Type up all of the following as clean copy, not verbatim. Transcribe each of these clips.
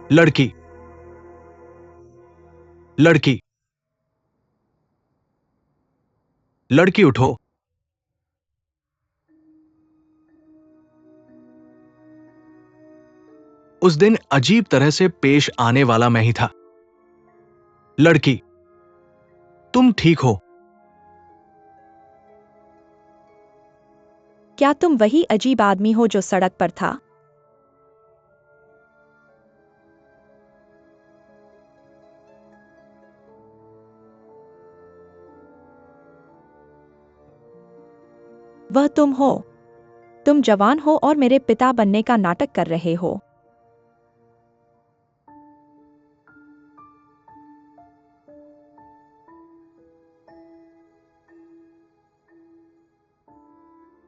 लड़की, लड़की, लड़की उठो। उस दिन अजीब तरह से पेश आने वाला मैं ही था। लड़की, तुम ठीक हो? क्या तुम वही अजीब आदमी हो जो सड़क पर था? वह तुम हो। तुम जवान हो और मेरे पिता बनने का नाटक कर रहे हो।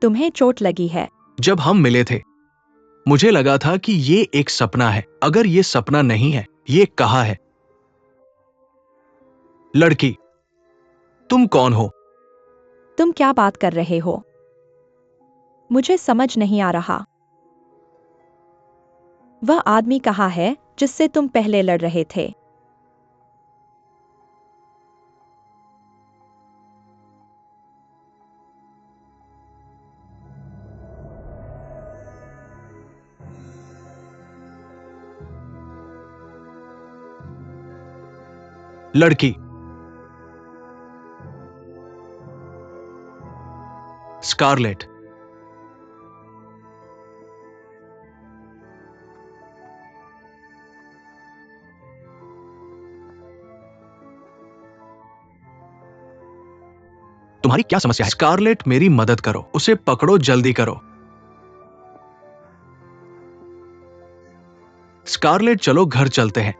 तुम्हें चोट लगी है। जब हम मिले थे मुझे लगा था कि ये एक सपना है। अगर ये सपना नहीं है, ये कहा है। लड़की, तुम कौन हो? तुम क्या बात कर रहे हो? मुझे समझ नहीं आ रहा। वह आदमी कहाँ है जिससे तुम पहले लड़ रहे थे? लड़की, स्कारलेट। तुम्हारी क्या समस्या है? स्कारलेट, मेरी मदद करो। उसे पकड़ो, जल्दी करो। स्कारलेट, चलो घर चलते हैं।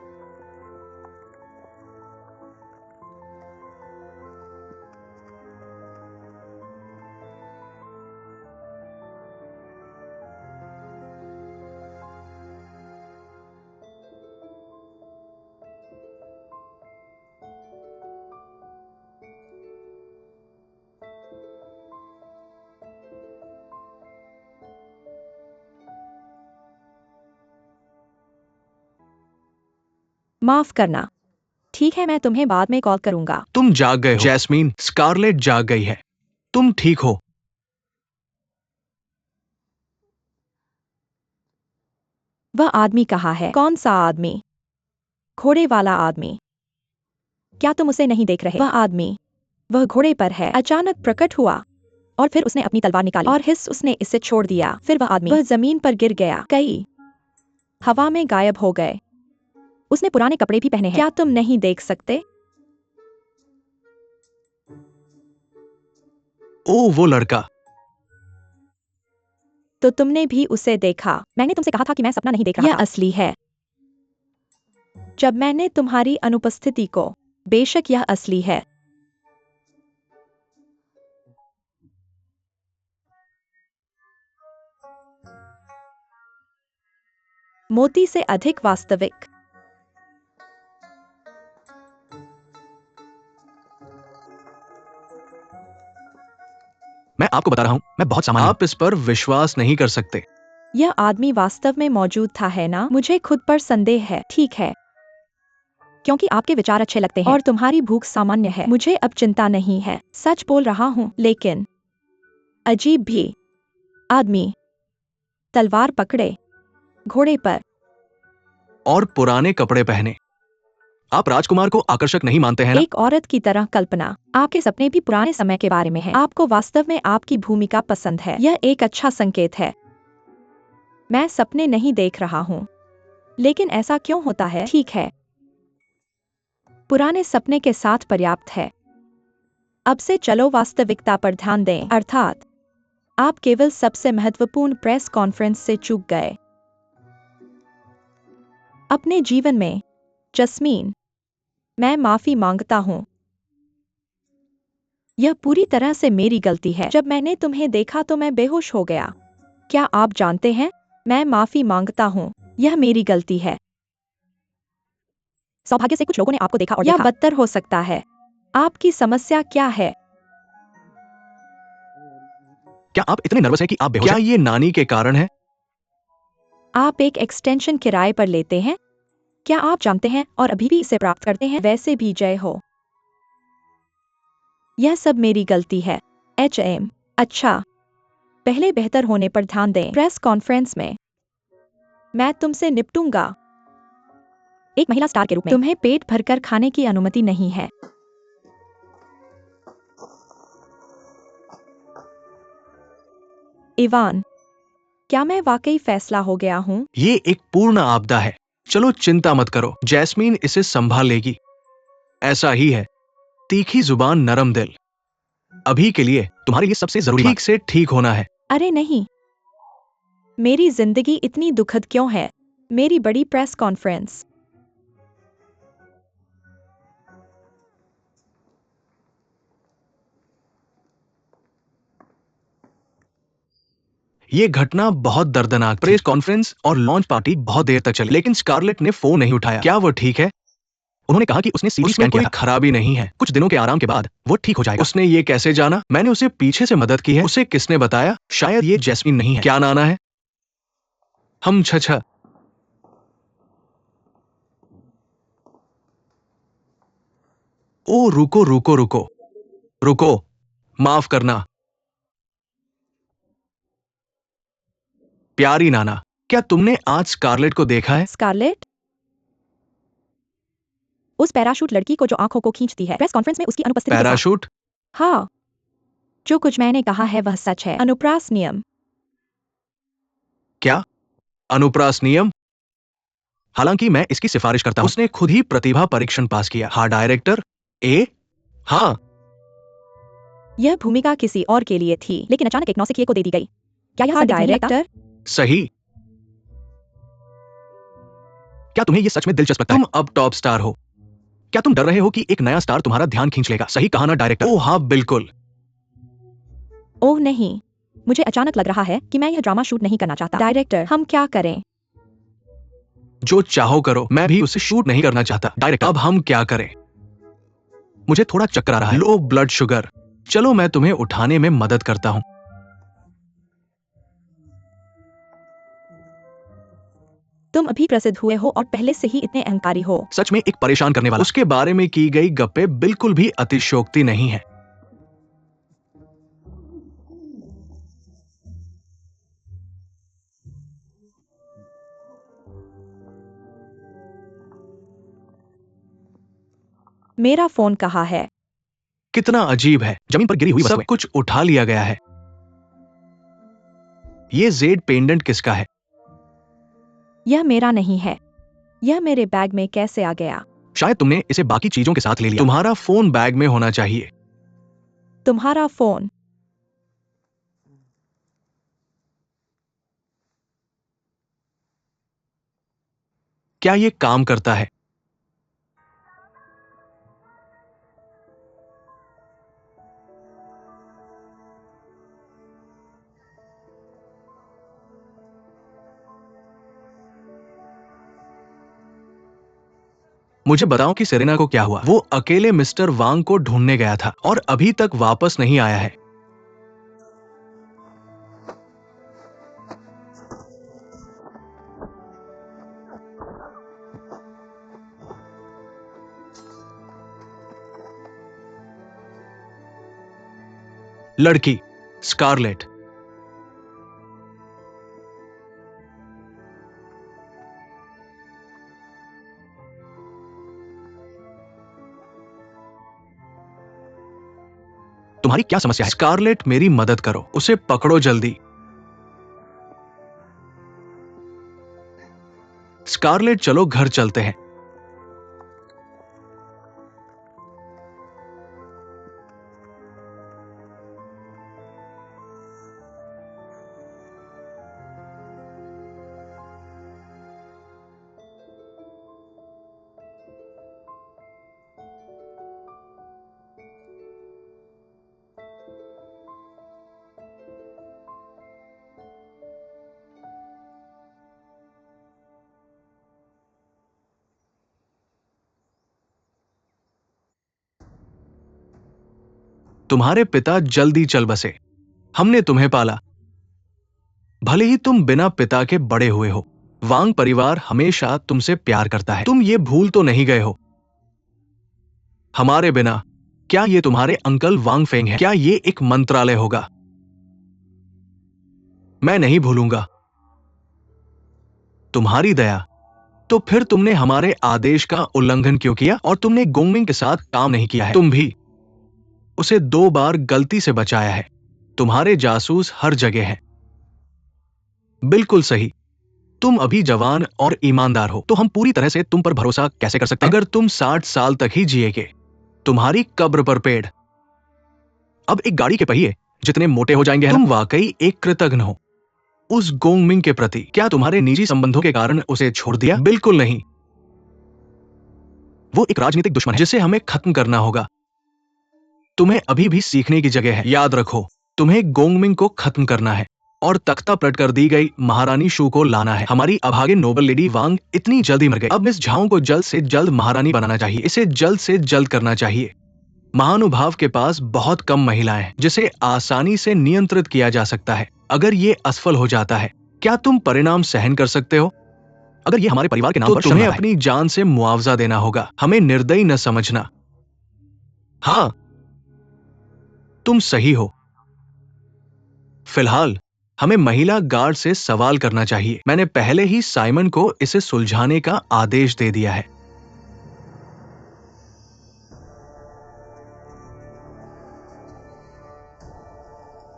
माफ करना। ठीक है, मैं तुम्हें बाद में कॉल करूंगा। तुम जाग गए हो जैस्मीन। स्कारलेट जाग गई है। तुम ठीक हो? वह आदमी कहाँ है? कौन सा आदमी? घोड़े वाला आदमी। क्या तुम उसे नहीं देख रहे? वह आदमी, वह घोड़े पर है, अचानक प्रकट हुआ और फिर उसने अपनी तलवार निकाली और हिस उसने इसे छोड़ दिया। फिर वह आदमी, वह जमीन पर गिर गया, कई हवा में गायब हो गए। उसने पुराने कपड़े भी पहने हैं। क्या तुम नहीं देख सकते? ओ, वो लड़का। तो तुमने भी उसे देखा। मैंने तुमसे कहा था कि मैं सपना नहीं देख रहा था। यह असली है। जब मैंने तुम्हारी अनुपस्थिति को, बेशक यह असली है। मोती से अधिक वास्तविक। मैं आपको बता रहा हूं, मैं बहुत सामान्य हूं। आप इस पर विश्वास नहीं कर सकते। यह आदमी वास्तव में मौजूद था, है ना? मुझे खुद पर संदेह है। ठीक है, क्योंकि आपके विचार अच्छे लगते हैं और तुम्हारी भूख सामान्य है। मुझे अब चिंता नहीं है, सच बोल रहा हूँ। लेकिन अजीब भी आदमी, तलवार पकड़े, घोड़े पर। और पुराने कपड़े पहने। आप राजकुमार को आकर्षक नहीं मानते हैं ना? एक औरत की तरह कल्पना। आपके सपने भी पुराने समय के बारे में हैं। आपको वास्तव में आपकी भूमिका पसंद है। यह एक अच्छा संकेत है। मैं सपने नहीं देख रहा हूँ। लेकिन ऐसा क्यों होता है? ठीक है, पुराने सपने के साथ पर्याप्त है। अब से चलो वास्तविकता पर ध्यान दें। अर्थात आप केवल सबसे महत्वपूर्ण प्रेस कॉन्फ्रेंस से चूक गए अपने जीवन में। जस्मीन, मैं माफी मांगता हूँ। यह पूरी तरह से मेरी गलती है। जब मैंने तुम्हें देखा तो मैं बेहोश हो गया। क्या आप जानते हैं? मैं माफी मांगता हूँ। यह मेरी गलती है। सौभाग्य से कुछ लोगों ने आपको देखा और यह बदतर हो सकता है। आपकी समस्या क्या है? क्या आप इतने नर्वस हैं कि आप बेहोश हैं? क्या ये नानी के कारण है? आप एक एक्सटेंशन किराए पर लेते हैं? क्या आप जानते हैं और अभी भी इसे प्राप्त करते हैं? वैसे भी जय हो। यह सब मेरी गलती है। HM। अच्छा, पहले बेहतर होने पर ध्यान दें। प्रेस कॉन्फ्रेंस में मैं तुमसे निपटूंगा। एक महिला स्टार के रूप में तुम्हें पेट भरकर खाने की अनुमति नहीं है। इवान, क्या मैं वाकई फैसला हो गया हूँ? ये एक पूर्ण आपदा है। चलो चिंता मत करो, जैस्मीन इसे संभाल लेगी। ऐसा ही है, तीखी जुबान नरम दिल। अभी के लिए तुम्हारे लिए सबसे जरूरी ठीक से ठीक होना है। अरे नहीं, मेरी जिंदगी इतनी दुखद क्यों है? मेरी बड़ी प्रेस कॉन्फ्रेंस। ये घटना बहुत दर्दनाक। प्रेस कॉन्फ्रेंस और लॉन्च पार्टी बहुत देर तक चली, लेकिन स्कारलेट ने फोन नहीं उठाया। क्या वो ठीक है? उन्होंने कहा कि उसने सीटी स्कैन किया था। खराबी नहीं है, कुछ दिनों के आराम के बाद वो ठीक हो जाएगा। उसने ये कैसे जाना? मैंने उसे पीछे से मदद की है। उसे किसने बताया? शायद ये जैस्मीन नहीं है। क्या नाना है? हम छछा। ओ रुको रुको रुको रुको, माफ करना प्यारी नाना। क्या तुमने आज स्कारलेट को देखा है? स्कारलेट? उस पैराशूट लड़की को जो आंखों को खींचती है। प्रेस कॉन्फ्रेंस में उसकी अनुपस्थिति के साथ। पैराशूट? हाँ, जो कुछ मैंने कहा है वह सच है। अनुप्रास नियम। क्या अनुप्रास नियम? हालांकि मैं इसकी सिफारिश करता हूं। उसने खुद ही प्रतिभा परीक्षण पास किया। हाँ डायरेक्टर ए। हाँ, यह भूमिका किसी और के लिए थी, लेकिन अचानक एक नौसिखिए को दे दी गई। क्या यह संदिग्ध नहीं लगता? सही। क्या तुम्हें यह सच में दिलचस्प लगता है? तुम अब टॉप स्टार हो। क्या तुम डर रहे हो कि एक नया स्टार तुम्हारा ध्यान खींच लेगा? सही कहा ना डायरेक्टर? ओह हाँ बिल्कुल। ओह नहीं, मुझे अचानक लग रहा है कि मैं यह ड्रामा शूट नहीं करना चाहता। डायरेक्टर, हम क्या करें? जो चाहो करो, मैं भी उसे शूट नहीं करना चाहता। डायरेक्टर, अब हम क्या करें? मुझे थोड़ा चक्कर आ रहा है। Low blood sugar. चलो मैं तुम्हें उठाने में मदद करता हूं। तुम अभी प्रसिद्ध हुए हो और पहले से ही इतने अहंकारी हो। सच में एक परेशान करने वाला। उसके बारे में की गई गप्पे बिल्कुल भी अतिशयोक्ति नहीं है। मेरा फोन कहाँ है? कितना अजीब है, जमीन पर गिरी हुई सब कुछ उठा लिया गया है। ये जेड पेंडेंट किसका है? यह मेरा नहीं है। यह मेरे बैग में कैसे आ गया? शायद तुमने इसे बाकी चीजों के साथ ले लिया। तुम्हारा फोन बैग में होना चाहिए। तुम्हारा फोन? क्या ये काम करता है? मुझे बताओ कि सेरेना को क्या हुआ? वो अकेले मिस्टर वांग को ढूंढने गया था और अभी तक वापस नहीं आया है। लड़की स्कारलेट। तुम्हारी क्या समस्या है? स्कारलेट मेरी मदद करो, उसे पकड़ो जल्दी। स्कारलेट चलो घर चलते हैं। तुम्हारे पिता जल्दी चल बसे। हमने तुम्हें पाला, भले ही तुम बिना पिता के बड़े हुए हो। वांग परिवार हमेशा तुमसे प्यार करता है। तुम ये भूल तो नहीं गए हो? हमारे बिना क्या ये तुम्हारे अंकल वांग फेंग है? क्या ये एक मंत्रालय होगा? मैं नहीं भूलूंगा तुम्हारी दया। तो फिर तुमने हमारे आदेश का उल्लंघन क्यों किया? और तुमने गोंगमिंग के साथ काम नहीं किया है। तुम भी उसे 2 बार गलती से बचाया है। तुम्हारे जासूस हर जगह हैं। बिल्कुल सही। तुम अभी जवान और ईमानदार हो, तो हम पूरी तरह से तुम पर भरोसा कैसे कर सकते हैं? अगर तुम 60 साल तक ही जिएगे, तुम्हारी कब्र पर पेड़ अब एक गाड़ी के पहिए जितने मोटे हो जाएंगे। तुम वाकई एक कृतघ्न हो उस गोंगमिंग के प्रति। क्या तुम्हारे निजी संबंधों के कारण उसे छोड़ दिया? बिल्कुल नहीं। वो एक राजनीतिक दुश्मन है जिसे हमें खत्म करना होगा। तुम्हें अभी भी सीखने की जगह है। याद रखो, तुम्हें गोंगमिंग को खत्म करना है और तख्ता पलट कर दी गई महारानी शू को लाना है। हमारी अभागिन नोबल लेडी वांग इतनी जल्दी मर गई। अब मिस झाओ को जल्द से जल्द महारानी बनाना चाहिए। इसे जल्द से जल्द करना चाहिए। महानुभाव के पास बहुत कम महिलाएं हैं जिसे आसानी से नियंत्रित किया जा सकता है। अगर ये असफल हो जाता है, क्या तुम परिणाम सहन कर सकते हो? अगर ये हमारे परिवार के नाम पर तुम्हें अपनी जान से मुआवजा देना होगा। हमें निर्दयी न समझना। हाँ, तुम सही हो। फिलहाल हमें महिला गार्ड से सवाल करना चाहिए। मैंने पहले ही साइमन को इसे सुलझाने का आदेश दे दिया है।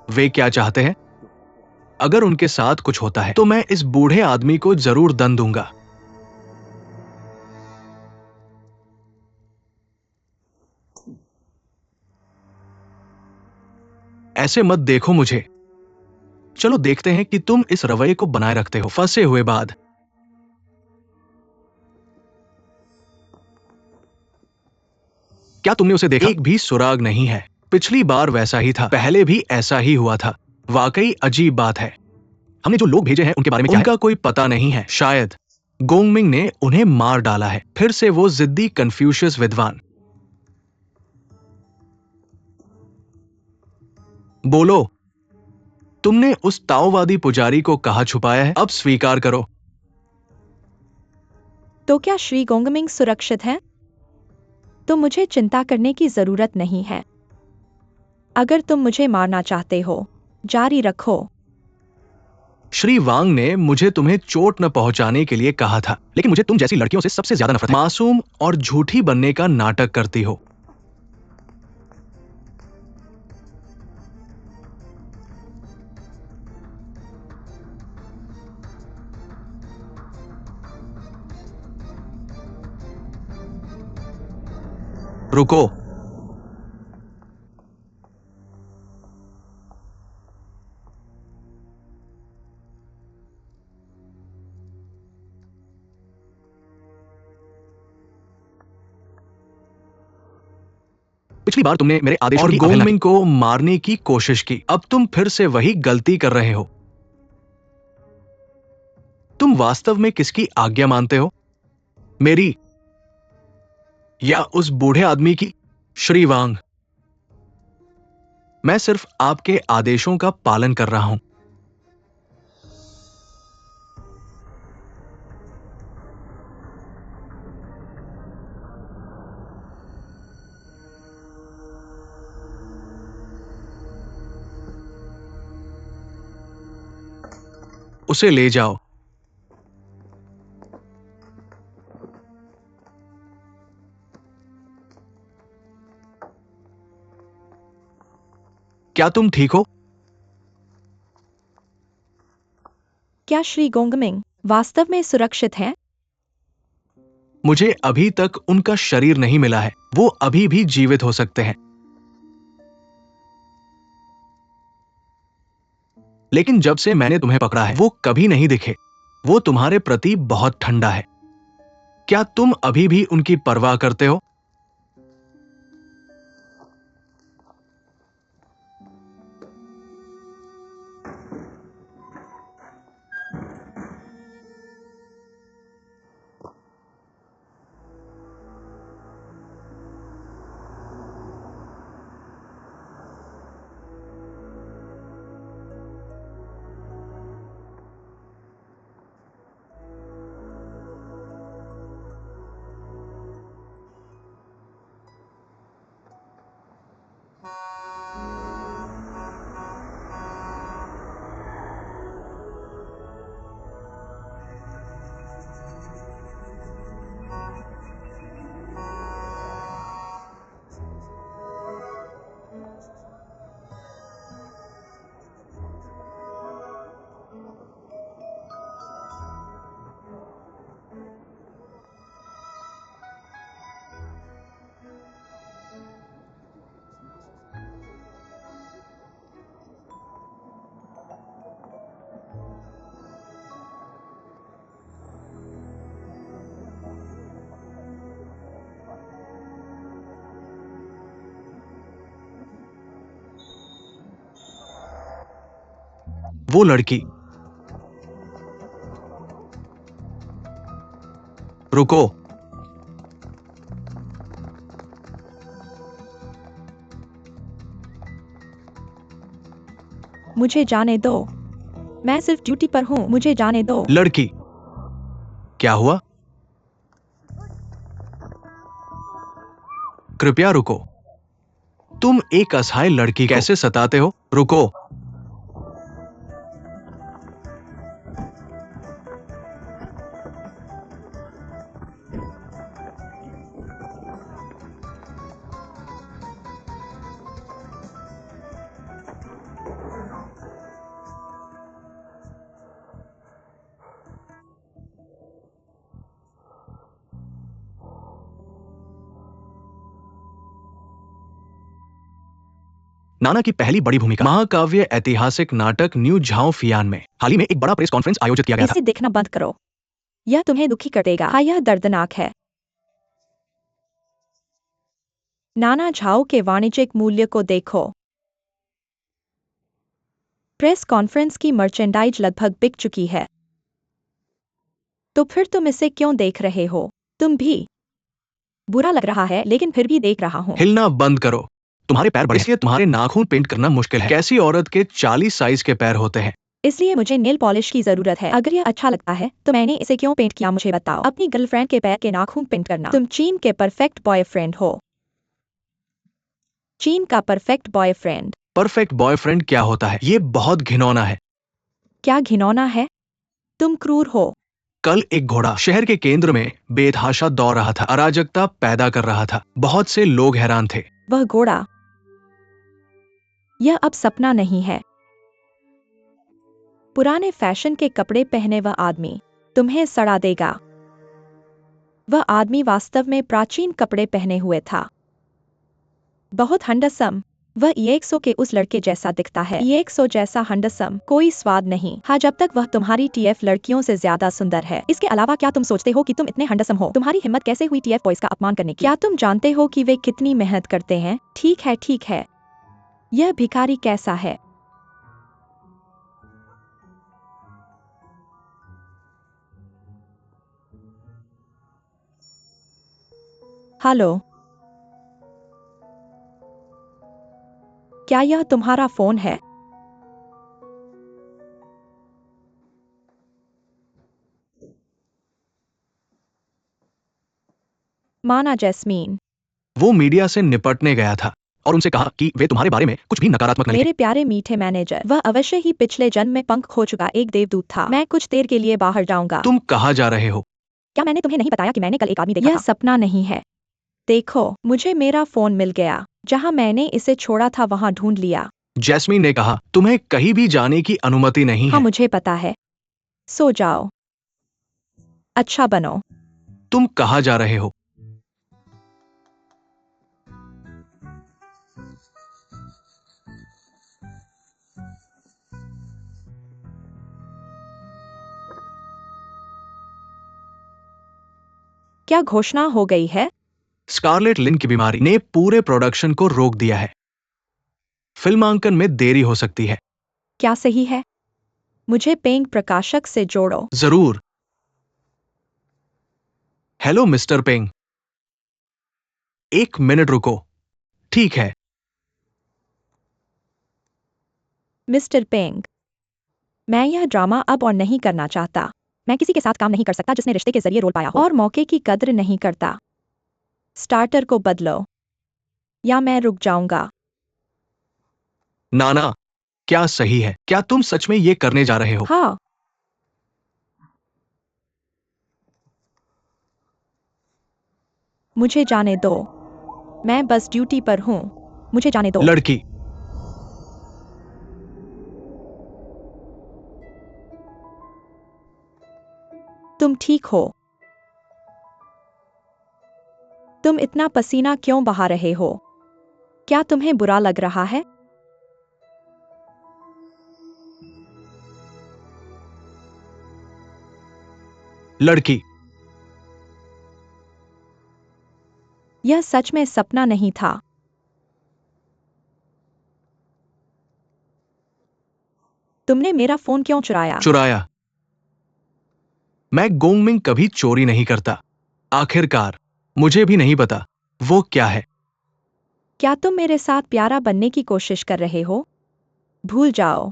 वे क्या चाहते हैं? अगर उनके साथ कुछ होता है तो मैं इस बूढ़े आदमी को जरूर दंड दूंगा। ऐसे मत देखो मुझे। चलो देखते हैं कि तुम इस रवैये को बनाए रखते हो। फंसे हुए बाद क्या तुमने उसे देखा? एक भी सुराग नहीं है। पिछली बार वैसा ही था, पहले भी ऐसा ही हुआ था। वाकई अजीब बात है। हमने जो लोग भेजे हैं उनके बारे में क्या उनका कोई पता नहीं है। शायद गोंगमिंग ने उन्हें मार डाला है। फिर से वो जिद्दी कन्फ्यूशियस विद्वान। बोलो, तुमने उस ताओवादी पुजारी को कहाँ छुपाया है? अब स्वीकार करो। तो क्या श्री गोंगमिंग सुरक्षित है? तो मुझे चिंता करने की जरूरत नहीं है। अगर तुम मुझे मारना चाहते हो, जारी रखो। श्री वांग ने मुझे तुम्हें चोट न पहुंचाने के लिए कहा था, लेकिन मुझे तुम जैसी लड़कियों से सबसे ज्यादा नफरत है। मासूम और झूठी बनने का नाटक करती हो। रुको। पिछली बार तुमने मेरे आदेशों की अवहेलना की। गोंगमिंग को मारने की कोशिश की। अब तुम फिर से वही गलती कर रहे हो। तुम वास्तव में किसकी आज्ञा मानते हो? मेरी या उस बूढ़े आदमी की? श्री वांग, मैं सिर्फ आपके आदेशों का पालन कर रहा हूं। उसे ले जाओ। क्या तुम ठीक हो? क्या श्री गोंगमिंग वास्तव में सुरक्षित है? मुझे अभी तक उनका शरीर नहीं मिला है। वो अभी भी जीवित हो सकते हैं, लेकिन जब से मैंने तुम्हें पकड़ा है वो कभी नहीं दिखे। वो तुम्हारे प्रति बहुत ठंडा है। क्या तुम अभी भी उनकी परवाह करते हो? वो लड़की। रुको। मुझे जाने दो, मैं सिर्फ ड्यूटी पर हूँ, मुझे जाने दो। लड़की। क्या हुआ? कृपया रुको। तुम एक असहाय लड़की को कैसे सताते हो? रुको। नाना की पहली बड़ी भूमिका महाकाव्य ऐतिहासिक नाटक न्यू झाओ फियान में हाल ही में एक बड़ा प्रेस कॉन्फ्रेंस आयोजित किया गया था। इसे देखना बंद करो, यह तुम्हें दुखी कर देगा। हाँ, यह दर्दनाक है। नाना झाओ के वाणिज्यिक मूल्य को देखो। प्रेस कॉन्फ्रेंस की मर्चेंडाइज लगभग बिक चुकी है। तो फिर तुम इसे क्यों देख रहे हो? तुम भी। बुरा लग रहा है, लेकिन फिर भी देख रहा हूँ। हिलना बंद करो। तुम्हारे पैर बड़े, इसलिए तुम्हारे नाखून पेंट करना मुश्किल है। कैसी औरत के 40 साइज के पैर होते हैं? इसलिए मुझे नेल पॉलिश की जरूरत है। अगर यह अच्छा लगता है तो मैंने इसे क्यों पेंट किया, मुझे बताओ। अपनी गर्लफ्रेंड के पैर के नाखून पेंट करना। तुम चीन के परफेक्ट बॉयफ्रेंड हो। चीन का परफेक्ट बॉयफ्रेंड। परफेक्ट बॉयफ्रेंड क्या होता है? ये बहुत घिनौना है। क्या घिनौना है? तुम क्रूर हो। कल एक घोड़ा शहर के केंद्र में बेतहाशा दौड़ रहा था, अराजकता पैदा कर रहा था। बहुत से लोग हैरान थे। वह घोड़ा। यह अब सपना नहीं है। पुराने फैशन के कपड़े पहने वह आदमी तुम्हें सड़ा देगा। वह आदमी वास्तव में प्राचीन कपड़े पहने हुए था। बहुत हंडसम। वह ईएक्सओ के उस लड़के जैसा दिखता है। ईएक्सओ जैसा हंडसम, कोई स्वाद नहीं। हाँ, जब तक वह तुम्हारी टीएफ लड़कियों से ज्यादा सुंदर है। इसके अलावा क्या तुम सोचते हो कि तुम इतने हंडसम हो? तुम्हारी हिम्मत कैसे हुई टीएफ बॉयज का अपमान करने की? क्या तुम जानते हो कि वे कितनी मेहनत करते हैं? ठीक है, ठीक है। यह भिखारी कैसा है? हेलो, क्या यह तुम्हारा फोन है? माना जैस्मीन। वो मीडिया से निपटने गया था और उनसे कहा कि वे तुम्हारे बारे में कुछ भी नकारात्मक न लिखें। मेरे प्यारे मीठे मैनेजर, वह अवश्य ही पिछले जन्म में पंख खो चुका एक देवदूत था। मैं कुछ देर के लिए बाहर जाऊंगा। तुम कहाँ जा रहे हो? क्या मैंने तुम्हें नहीं बताया कि मैंने कल एक आदमी देखा था? यह सपना नहीं है। देखो, मुझे मेरा फोन मिल गया। जहां मैंने इसे छोड़ा था वहां ढूंढ लिया। जैस्मीन ने कहा, तुम्हें कहीं भी जाने की अनुमति नहीं हाँ, है। मुझे पता है। सो जाओ। अच्छा बनो। तुम कहाँ जा रहे हो? क्या घोषणा हो गई है? स्कारलेट लिन की बीमारी ने पूरे प्रोडक्शन को रोक दिया है। फिल्मांकन में देरी हो सकती है। क्या सही है? मुझे पेंग प्रकाशक से जोड़ो। जरूर। हेलो मिस्टर पेंग, एक मिनट रुको। ठीक है। मिस्टर पेंग, मैं यह ड्रामा अब और नहीं करना चाहता। मैं किसी के साथ काम नहीं कर सकता जिसने रिश्ते के जरिए रोल पाया हो और मौके की कद्र नहीं करता। स्टार्टर को बदलो या मैं रुक जाऊंगा। नाना, क्या सही है? क्या तुम सच में ये करने जा रहे हो? हाँ। मुझे जाने दो, मैं बस ड्यूटी पर हूँ। मुझे जाने दो। लड़की। तुम ठीक हो? तुम इतना पसीना क्यों बहा रहे हो? क्या तुम्हें बुरा लग रहा है? लड़की। यह सच में सपना नहीं था। तुमने मेरा फोन क्यों चुराया? चुराया? मैं गोंगमिंग कभी चोरी नहीं करता। आखिरकार मुझे भी नहीं पता वो क्या है। क्या तुम मेरे साथ प्यारा बनने की कोशिश कर रहे हो? भूल जाओ।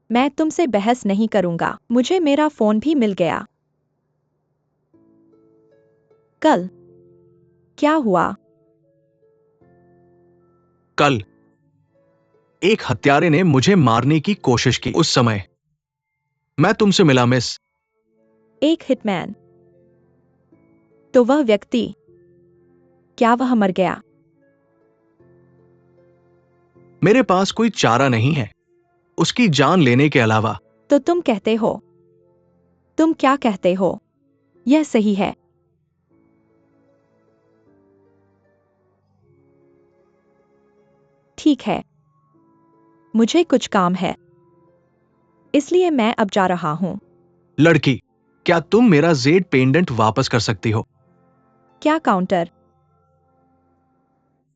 मैं तुमसे बहस नहीं करूंगा। मुझे मेरा फोन भी मिल गया। कल क्या हुआ? कल एक हत्यारे ने मुझे मारने की कोशिश की। उस समय मैं तुमसे मिला, मिस। एक हिटमैन? तो वह व्यक्ति, क्या वह मर गया? मेरे पास कोई चारा नहीं है उसकी जान लेने के अलावा। तो तुम कहते हो? तुम क्या कहते हो? यह सही है? ठीक है। मुझे कुछ काम है, इसलिए मैं अब जा रहा हूं। लड़की, क्या तुम मेरा जेड पेंडेंट वापस कर सकती हो? क्या काउंटर?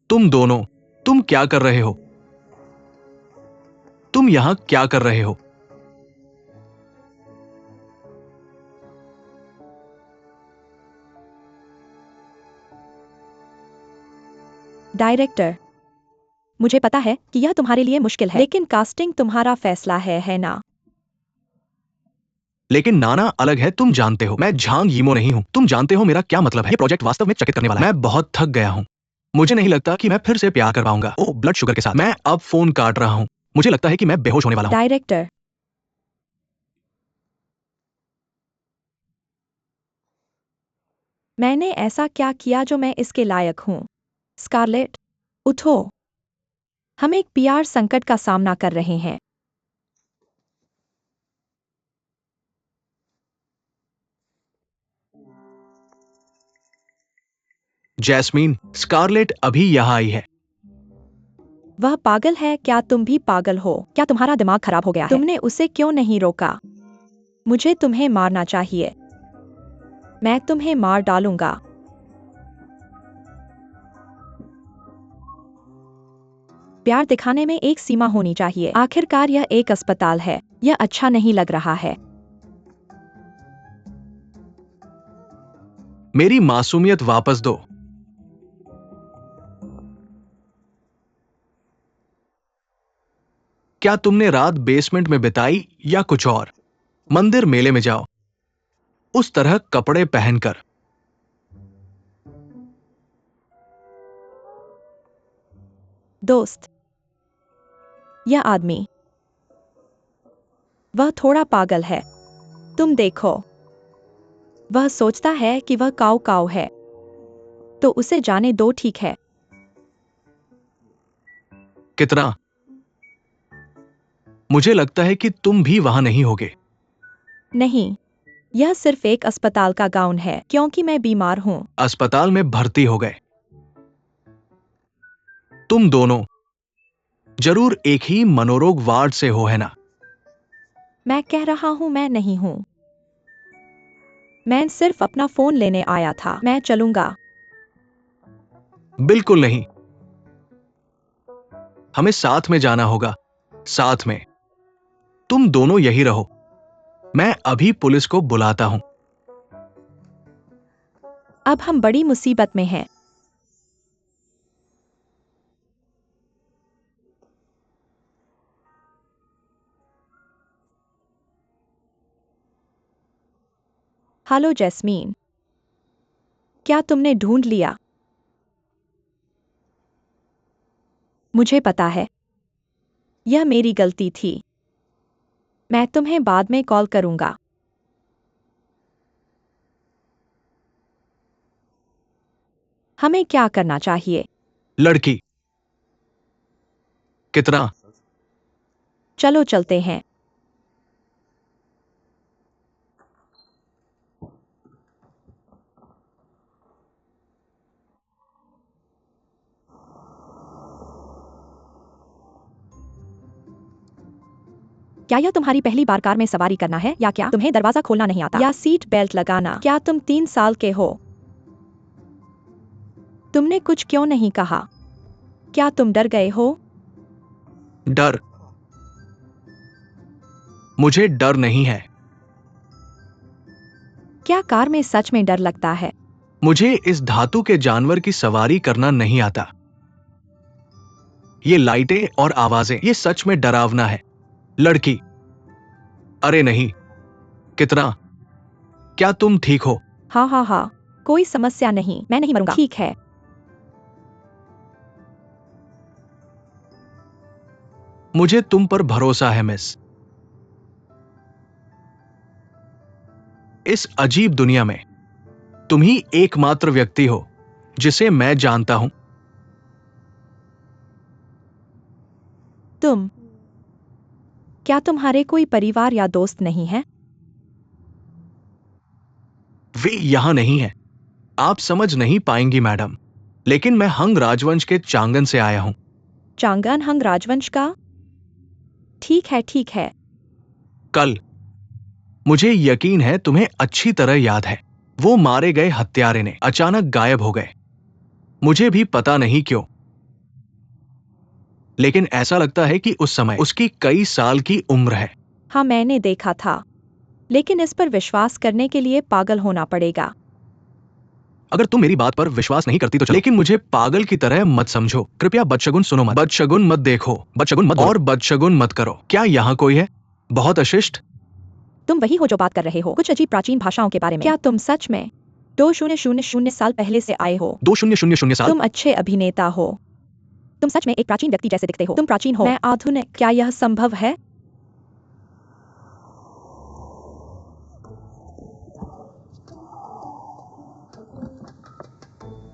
तुम दोनों, तुम क्या कर रहे हो? तुम यहां क्या कर रहे हो? डायरेक्टर, मुझे पता है कि यह तुम्हारे लिए मुश्किल है, लेकिन कास्टिंग तुम्हारा फैसला है ना? लेकिन नाना अलग है, तुम जानते हो। मैं झांग यीमो नहीं हूं। तुम जानते हो मेरा क्या मतलब है। ये प्रोजेक्ट वास्तव में चकित करने वाला है। मैं बहुत थक गया हूं। मुझे नहीं लगता कि मैं फिर से प्यार कर पाऊंगा। ओह, ब्लड शुगर के साथ। मैं अब फोन काट रहा हूं। मुझे लगता है कि मैं बेहोश होने वाला हूं। डायरेक्टर, मैंने ऐसा क्या किया जो मैं इसके लायक हूं? स्कारलेट, उठो। हम एक पीआर संकट का सामना कर रहे हैं। जैस्मीन, स्कारलेट अभी यहां आई है। वह पागल है? क्या तुम भी पागल हो? क्या तुम्हारा दिमाग खराब हो गया है? तुमने उसे क्यों नहीं रोका? मुझे तुम्हें मारना चाहिए। मैं तुम्हें मार डालूंगा। प्यार दिखाने में एक सीमा होनी चाहिए। आखिरकार यह एक अस्पताल है। यह अच्छा नहीं लग रहा है। मेरी मासूमियत वापस दो। क्या तुमने रात बेसमेंट में बिताई या कुछ और? मंदिर मेले में जाओ उस तरह कपड़े पहनकर। दोस्त, यह आदमी, वह थोड़ा पागल है। तुम देखो, वह सोचता है कि वह काऊ काऊ है। तो उसे जाने दो, ठीक है? कितना? मुझे लगता है कि तुम भी वहां नहीं होगे। नहीं, यह सिर्फ एक अस्पताल का गाउन है, क्योंकि मैं बीमार हूं। अस्पताल में भर्ती हो गए। तुम दोनों जरूर एक ही मनोरोग वार्ड से हो, है ना? मैं कह रहा हूं मैं नहीं हूं। मैं सिर्फ अपना फोन लेने आया था। मैं चलूंगा। बिल्कुल नहीं। हमें साथ में जाना होगा। साथ में। तुम दोनों यही रहो। मैं अभी पुलिस को बुलाता हूं। अब हम बड़ी मुसीबत में हैं। हेलो जैस्मीन, क्या तुमने ढूंढ लिया? मुझे पता है, यह मेरी गलती थी। मैं तुम्हें बाद में कॉल करूंगा। हमें क्या करना चाहिए? लड़की, कितना? चलो चलते हैं। क्या यह तुम्हारी पहली बार कार में सवारी करना है, या क्या तुम्हें दरवाजा खोलना नहीं आता, या सीट बेल्ट लगाना? क्या तुम 3 साल के हो? तुमने कुछ क्यों नहीं कहा? क्या तुम डर गए हो? डर? मुझे डर नहीं है। क्या कार में सच में डर लगता है? मुझे इस धातु के जानवर की सवारी करना नहीं आता। ये लाइटें और आवाजें, ये सच में डरावना है। लड़की, अरे नहीं, कितना? क्या तुम ठीक हो? हाँ हाँ हाँ, कोई समस्या नहीं, मैं नहीं मरूंगा। ठीक है। मुझे तुम पर भरोसा है मिस। इस अजीब दुनिया में तुम ही एकमात्र व्यक्ति हो जिसे मैं जानता हूं। तुम, क्या तुम्हारे कोई परिवार या दोस्त नहीं है? वे यहां नहीं है। आप समझ नहीं पाएंगी मैडम, लेकिन मैं हंग राजवंश के चांगन से आया हूं। चांगन हंग राजवंश का? ठीक है ठीक है। कल, मुझे यकीन है तुम्हें अच्छी तरह याद है, वो मारे गए हत्यारे ने अचानक गायब हो गए। मुझे भी पता नहीं क्यों, लेकिन ऐसा लगता है कि उस समय उसकी कई साल की उम्र है। हाँ, मैंने देखा था, लेकिन इस पर विश्वास करने के लिए पागल होना पड़ेगा। अगर तुम मेरी बात पर विश्वास नहीं करती तो चलो, लेकिन मुझे पागल की तरह मत समझो। कृपया बदशगुन सुनो मत, बदशगुन मत देखो, बदशगुन मत और बदशगुन मत करो। क्या यहाँ कोई है? बहुत अशिष्ट। तुम वही हो जो बात कर रहे हो, कुछ अजीब प्राचीन भाषाओं के बारे में। क्या तुम सच में 2000 साल पहले से आए हो? 2000 साल? तुम अच्छे अभिनेता हो। तुम सच में एक प्राचीन व्यक्ति जैसे दिखते हो। तुम प्राचीन हो, मैं आधुनिक। क्या यह संभव है?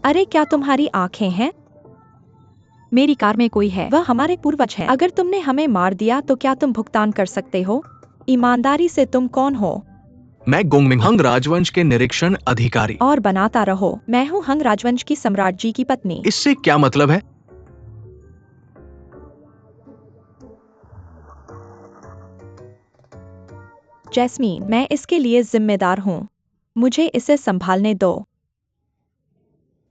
अरे, क्या तुम्हारी आंखें हैं? मेरी कार में कोई है, वह हमारे पूर्वज है। अगर तुमने हमें मार दिया तो क्या तुम भुगतान कर सकते हो? ईमानदारी से, तुम कौन हो? मैं गोंगमिंग, हंग राजवंश के निरीक्षण अधिकारी। और बनाता रहो, मैं हूँ हंग राजवंश की सम्राट जी की पत्नी। इससे क्या मतलब है? जैस्मीन, मैं इसके लिए जिम्मेदार हूँ। मुझे इसे संभालने दो।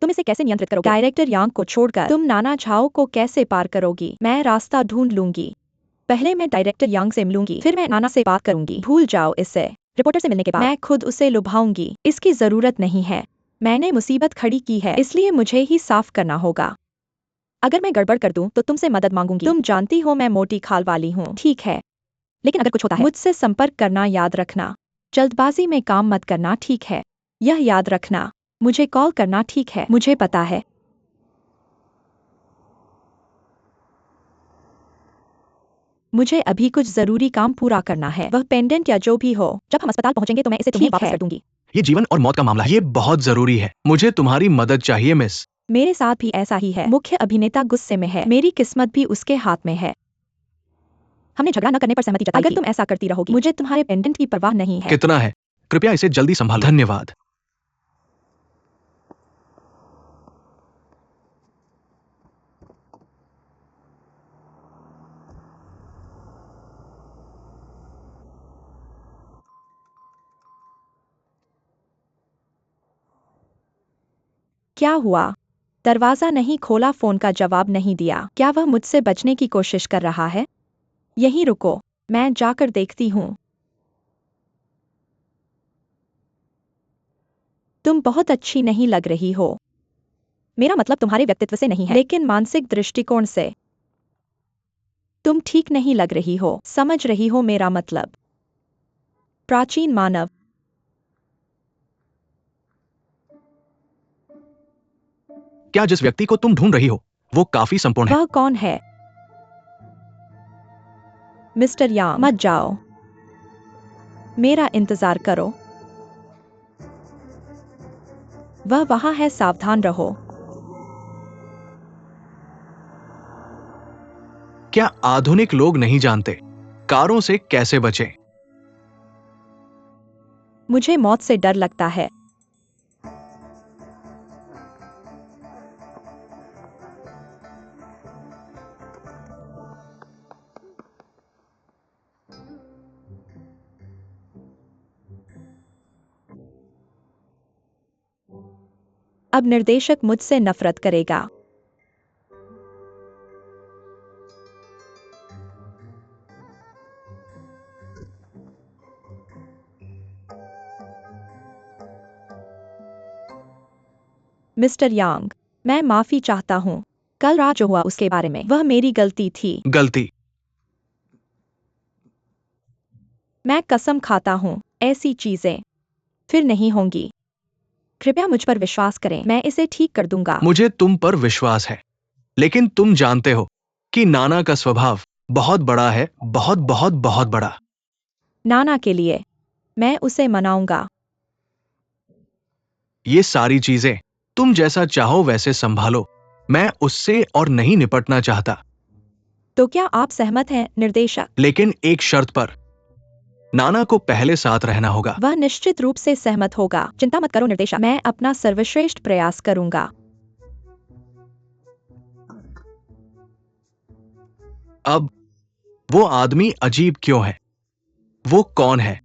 तुम इसे कैसे नियंत्रित करोगे? डायरेक्टर यांग को छोड़कर तुम नाना झाओ को कैसे पार करोगी? मैं रास्ता ढूंढ लूंगी। पहले मैं डायरेक्टर यांग से मिलूंगी, फिर मैं नाना से बात करूंगी। भूल जाओ इसे। रिपोर्टर से मिलने के बाद मैं खुद उसे लुभाऊंगी। इसकी जरूरत नहीं है। मैंने मुसीबत खड़ी की है, इसलिए मुझे ही साफ करना होगा। अगर मैं गड़बड़ कर दूं तो तुमसे मदद मांगूंगी। तुम जानती हो मैं मोटी खाल वाली हूँ। ठीक है, लेकिन अगर कुछ होता है मुझसे संपर्क करना याद रखना। जल्दबाजी में काम मत करना, ठीक है? यह याद रखना। मुझे कॉल करना, ठीक है? मुझे पता है। मुझे अभी कुछ जरूरी काम पूरा करना है, वह पेंडेंट या जो भी हो। जब हम अस्पताल पहुंचेंगे तो मैं इसे तुम्हें वापस कर दूंगी। ये जीवन और मौत का मामला है, ये बहुत जरूरी है। मुझे तुम्हारी मदद चाहिए मिस। मेरे साथ भी ऐसा ही है। मुख्य अभिनेता गुस्से में है, मेरी किस्मत भी उसके हाथ में है। हमने झगड़ा न करने पर सहमति जताई। अगर तुम ऐसा करती रहोगी, मुझे तुम्हारे पेंडेंट की परवाह नहीं है। कितना है? कृपया इसे जल्दी संभालो। धन्यवाद। क्या हुआ? दरवाजा नहीं खोला, फोन का जवाब नहीं दिया। क्या वह मुझसे बचने की कोशिश कर रहा है? यहीं रुको, मैं जाकर देखती हूँ। तुम बहुत अच्छी नहीं लग रही हो। मेरा मतलब तुम्हारे व्यक्तित्व से नहीं है, लेकिन मानसिक दृष्टिकोण से। तुम ठीक नहीं लग रही हो, समझ रही हो मेरा मतलब? प्राचीन मानव। क्या जिस व्यक्ति को तुम ढूंढ रही हो वो काफी संपूर्ण है? वह कौन है? मिस्टर यांग, मत जाओ। मेरा इंतजार करो। वह वहां है, सावधान रहो। क्या आधुनिक लोग नहीं जानते कारों से कैसे बचें? मुझे मौत से डर लगता है। अब निर्देशक मुझसे नफरत करेगा। मिस्टर यांग, मैं माफी चाहता हूँ। कल रात जो हुआ उसके बारे में, वह मेरी गलती थी। गलती? मैं कसम खाता हूँ, ऐसी चीजें फिर नहीं होंगी। कृपया मुझ पर विश्वास करें, मैं इसे ठीक कर दूंगा। मुझे तुम पर विश्वास है, लेकिन तुम जानते हो कि नाना का स्वभाव बहुत बड़ा है, बहुत बहुत बहुत बड़ा। नाना के लिए मैं उसे मनाऊंगा। ये सारी चीजें तुम जैसा चाहो वैसे संभालो। मैं उससे और नहीं निपटना चाहता। तो क्या आप सहमत हैं, निर्देशक? लेकिन एक शर्त पर। नाना को पहले साथ रहना होगा। वह निश्चित रूप से सहमत होगा। चिंता मत करो निर्देशक, मैं अपना सर्वश्रेष्ठ प्रयास करूंगा। अब वो आदमी अजीब क्यों है? वो कौन है?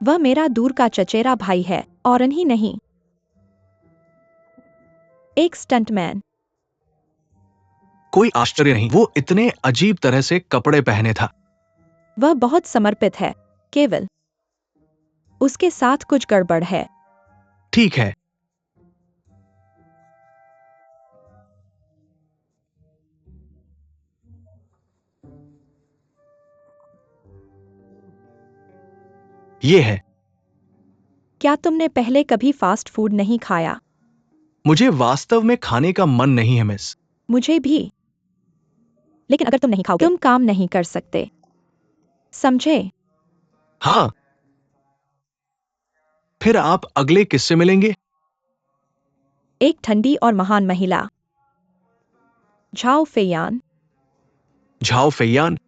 वह मेरा दूर का चचेरा भाई है, और ही नहीं, एक स्टंटमैन। कोई आश्चर्य नहीं, वो इतने अजीब तरह से कपड़े पहने था। वह बहुत समर्पित है, केवल उसके साथ कुछ गड़बड़ है। ठीक है। ये है। क्या तुमने पहले कभी फास्ट फूड नहीं खाया? मुझे वास्तव में खाने का मन नहीं है, मिस। मुझे भी। लेकिन अगर तुम नहीं खाओगे, तुम काम नहीं कर सकते, समझे? हाँ। फिर आप अगले किससे मिलेंगे? एक ठंडी और महान महिला, झाओ फेयान। झाओ फेयान?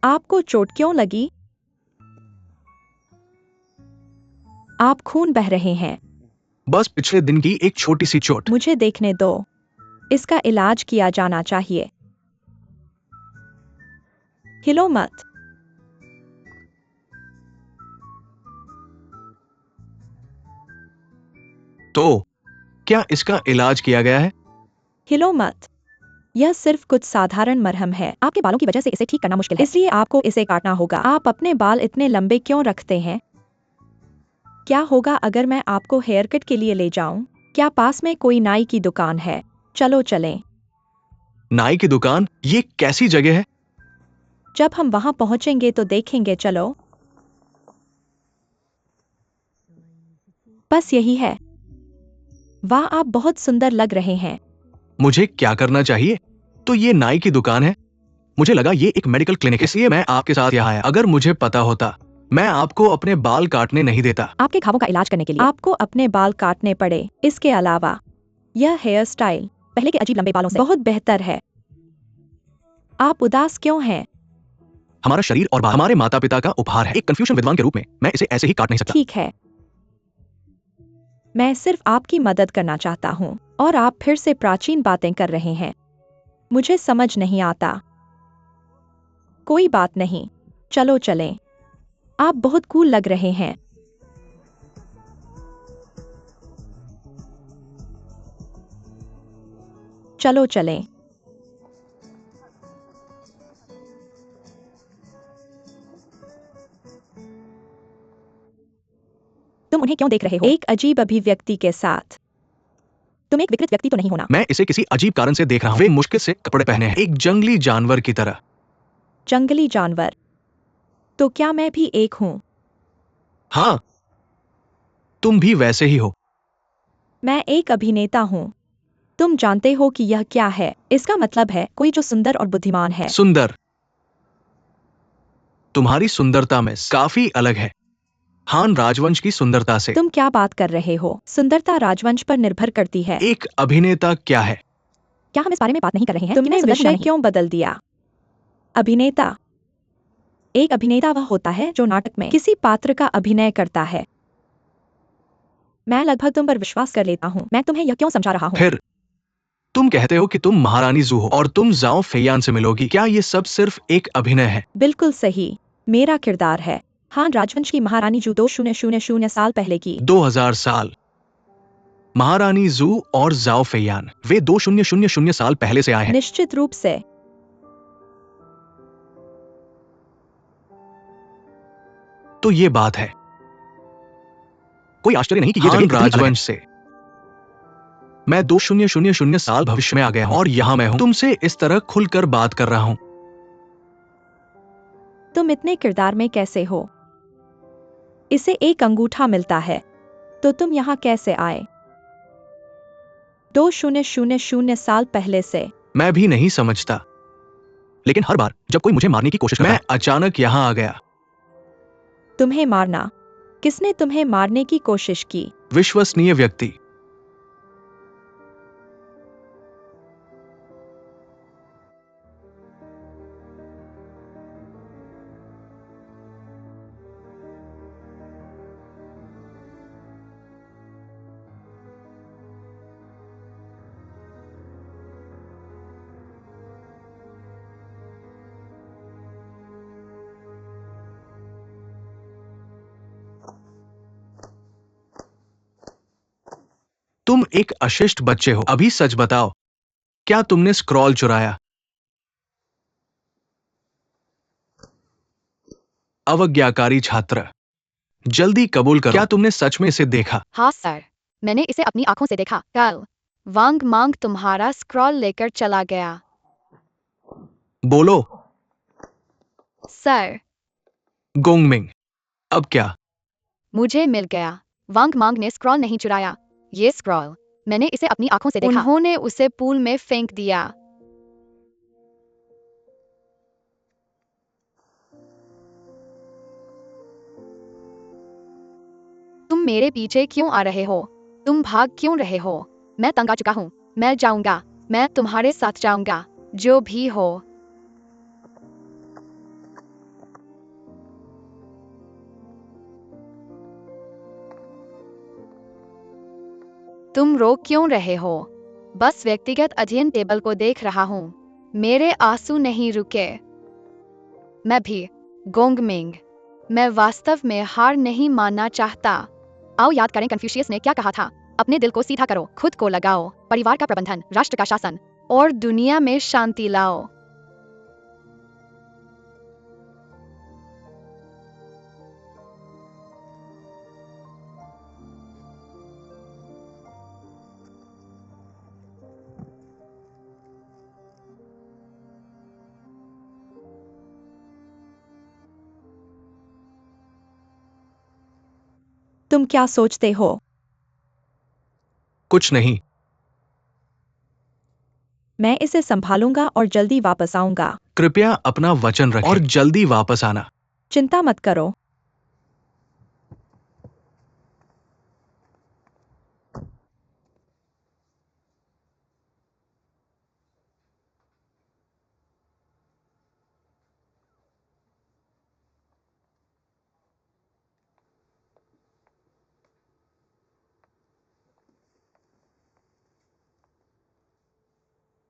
आपको चोट क्यों लगी? आप खून बह रहे हैं। बस पिछले दिन की एक छोटी सी चोट। मुझे देखने दो, इसका इलाज किया जाना चाहिए। हिलो मत। तो क्या इसका इलाज किया गया है? हिलो मत। यह सिर्फ कुछ साधारण मरहम है। आपके बालों की वजह से इसे ठीक करना मुश्किल है, इसलिए आपको इसे काटना होगा। आप अपने बाल इतने लंबे क्यों रखते हैं? क्या होगा अगर मैं आपको हेयर कट के लिए ले जाऊं? क्या पास में कोई नाई की दुकान है? चलो चलें। नाई की दुकान? ये कैसी जगह है? जब हम वहां पहुंचेंगे तो देखेंगे, चलो। बस यही है। वाह, आप बहुत सुंदर लग रहे हैं। मुझे क्या करना चाहिए? तो ये नाई की दुकान है? मुझे लगा ये एक मेडिकल क्लिनिक है, इसलिए मैं आपके साथ यहाँ आया। अगर मुझे पता होता, मैं आपको अपने बाल काटने नहीं देता। आपके घावों का इलाज करने के लिए आपको अपने बाल काटने पड़े। इसके अलावा यह हेयर स्टाइल पहले के अजीब लंबे बालों से बहुत बेहतर है। आप उदास क्यों हैं? हमारा शरीर और बाल हमारे माता पिता का उपहार है। एक कन्फ्यूशन विद्वान के रूप में मैं इसे ऐसे ही काट नहीं सकता। ठीक है, मैं सिर्फ आपकी मदद करना चाहता हूँ, और आप फिर से प्राचीन बातें कर रहे हैं। मुझे समझ नहीं आता। कोई बात नहीं, चलो चलें। आप बहुत कूल लग रहे हैं। चलो चलें। तुम उन्हें क्यों देख रहे हो? एक अजीब अभिव्यक्ति के साथ। तुम एक विकृत व्यक्ति तो नहीं होना? मैं इसे किसी अजीब कारण से देख रहा हूँ। वे मुश्किल से कपड़े पहने हैं, एक जंगली जानवर की तरह। जंगली जानवर? तो क्या मैं भी एक हूँ? हाँ, तुम भी वैसे ही हो। मैं एक अभिनेता हूँ। तुम जानते हो कि यह क्या है? इसका मतलब है कोई जो सुंदर और बुद्धिमान है। सुंदर? तुम्हारी सुंदरता में काफी अलग है हान राजवंश की सुंदरता से। तुम क्या बात कर रहे हो? सुंदरता राजवंश पर निर्भर करती है। एक अभिनेता क्या है? क्या हम इस बारे में बात नहीं कर रहे हैं? तुमने विषय क्यों बदल दिया? अभिनेता। एक अभिनेता वह होता है जो नाटक में किसी पात्र का अभिनय करता है। मैं लगभग तुम पर विश्वास कर लेता हूँ। मैं तुम्हें यह क्यों समझा रहा हूँ? फिर तुम कहते हो कि तुम महारानी जू हो और तुम जाओ फेयान से मिलोगी। क्या ये सब सिर्फ एक अभिनय है? बिल्कुल सही, मेरा किरदार है। हान राजवंश की महारानी जू 2000 साल पहले की। 2000 साल? महारानी जू और जाओ फेयान, वे 2000 साल पहले से आए हैं। निश्चित रूप से। तो ये बात है। कोई आश्चर्य नहीं कि ये जगह कितनी अलग है। राजवंश से मैं 2000 साल भविष्य में आ गया हूं और यहां मैं हूं तुमसे इस तरह खुलकर बात कर रहा हूं। तुम इतने किरदार में कैसे हो? इसे एक अंगूठा मिलता है, तो तुम यहाँ कैसे आए? 2000 साल पहले से। मैं भी नहीं समझता, लेकिन हर बार जब कोई मुझे मारने की कोशिश करता है, मैं अचानक यहाँ आ गया। तुम्हें मारना? किसने तुम्हें मारने की कोशिश की? विश्वसनीय व्यक्ति। तुम एक अशिष्ट बच्चे हो। अभी सच बताओ, क्या तुमने स्क्रॉल चुराया? अवज्ञाकारी छात्र, जल्दी कबूल करो, क्या तुमने सच में इसे देखा? हाँ सर, मैंने इसे अपनी आंखों से देखा। कल वांग मांग तुम्हारा स्क्रॉल लेकर चला गया। बोलो। सर, गोंगमिंग, अब क्या? मुझे मिल गया। वांग मांग ने स्क्रॉल नहीं चुराया। ये स्क्रॉल मैंने इसे अपनी आंखों से देखा। उन्होंने उसे पूल में फेंक दिया। तुम मेरे पीछे क्यों आ रहे हो? तुम भाग क्यों रहे हो? मैं तंग आ चुका हूँ। मैं जाऊंगा। मैं तुम्हारे साथ जाऊंगा, जो भी हो। तुम रो क्यों रहे हो? बस व्यक्तिगत अध्ययन टेबल को देख रहा हूँ। मेरे आंसू नहीं रुके। मैं भी। गोंगमिंग, मैं वास्तव में हार नहीं मानना चाहता। आओ याद करें कन्फ्यूशियस ने क्या कहा था। अपने दिल को सीधा करो, खुद को लगाओ, परिवार का प्रबंधन, राष्ट्र का शासन और दुनिया में शांति लाओ। तुम क्या सोचते हो? कुछ नहीं। मैं इसे संभालूंगा और जल्दी वापस आऊंगा। कृपया अपना वचन रखें और जल्दी वापस आना। चिंता मत करो।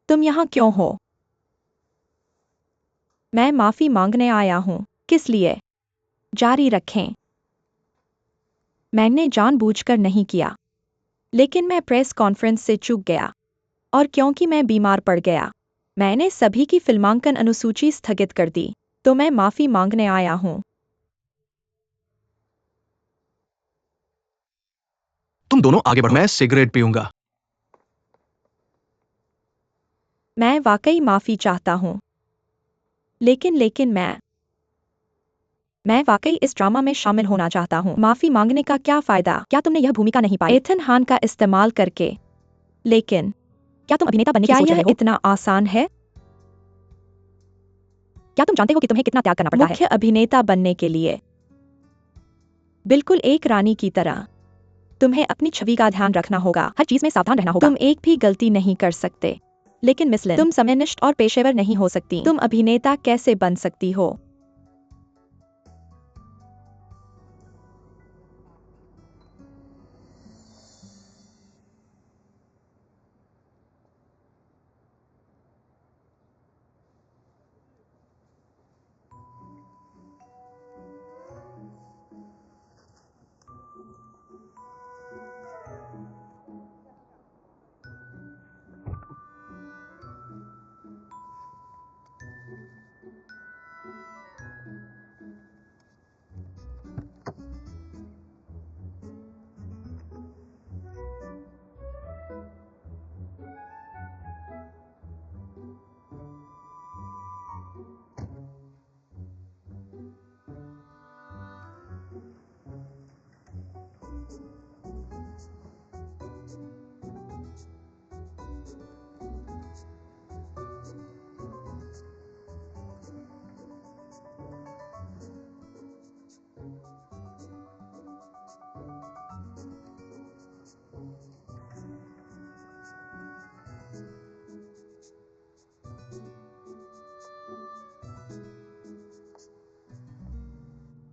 तुम यहाँ क्यों हो? मैं माफी मांगने आया हूँ। किस लिए? जारी रखें। मैंने जानबूझकर नहीं किया, लेकिन मैं प्रेस कॉन्फ्रेंस से चूक गया, और क्योंकि मैं बीमार पड़ गया, मैंने सभी की फिल्मांकन अनुसूची स्थगित कर दी। तो मैं माफी मांगने आया हूँ। तुम दोनों आगे बढ़ो, मैं सिगरेट पीऊंगा। मैं वाकई माफी चाहता हूँ, लेकिन मैं वाकई इस ड्रामा में शामिल होना चाहता हूँ। माफी मांगने का क्या फायदा? क्या तुमने यह भूमिका नहीं पाई? एथन हान का इस्तेमाल करके। लेकिन क्या तुम अभिनेता बनने की सोच रहे हो? इतना आसान है? क्या तुम जानते हो कि तुम्हें कितना त्याग करना पड़ता है? मुख्य अभिनेता बनने के लिए। बिल्कुल एक रानी की तरह। तुम्हें अपनी छवि का ध्यान रखना होगा, हर चीज में सावधान रहना होगा। तुम एक भी गलती नहीं कर सकते। लेकिन मिस लिन, तुम समयनिष्ठ और पेशेवर नहीं हो सकती। तुम अभिनेता कैसे बन सकती हो?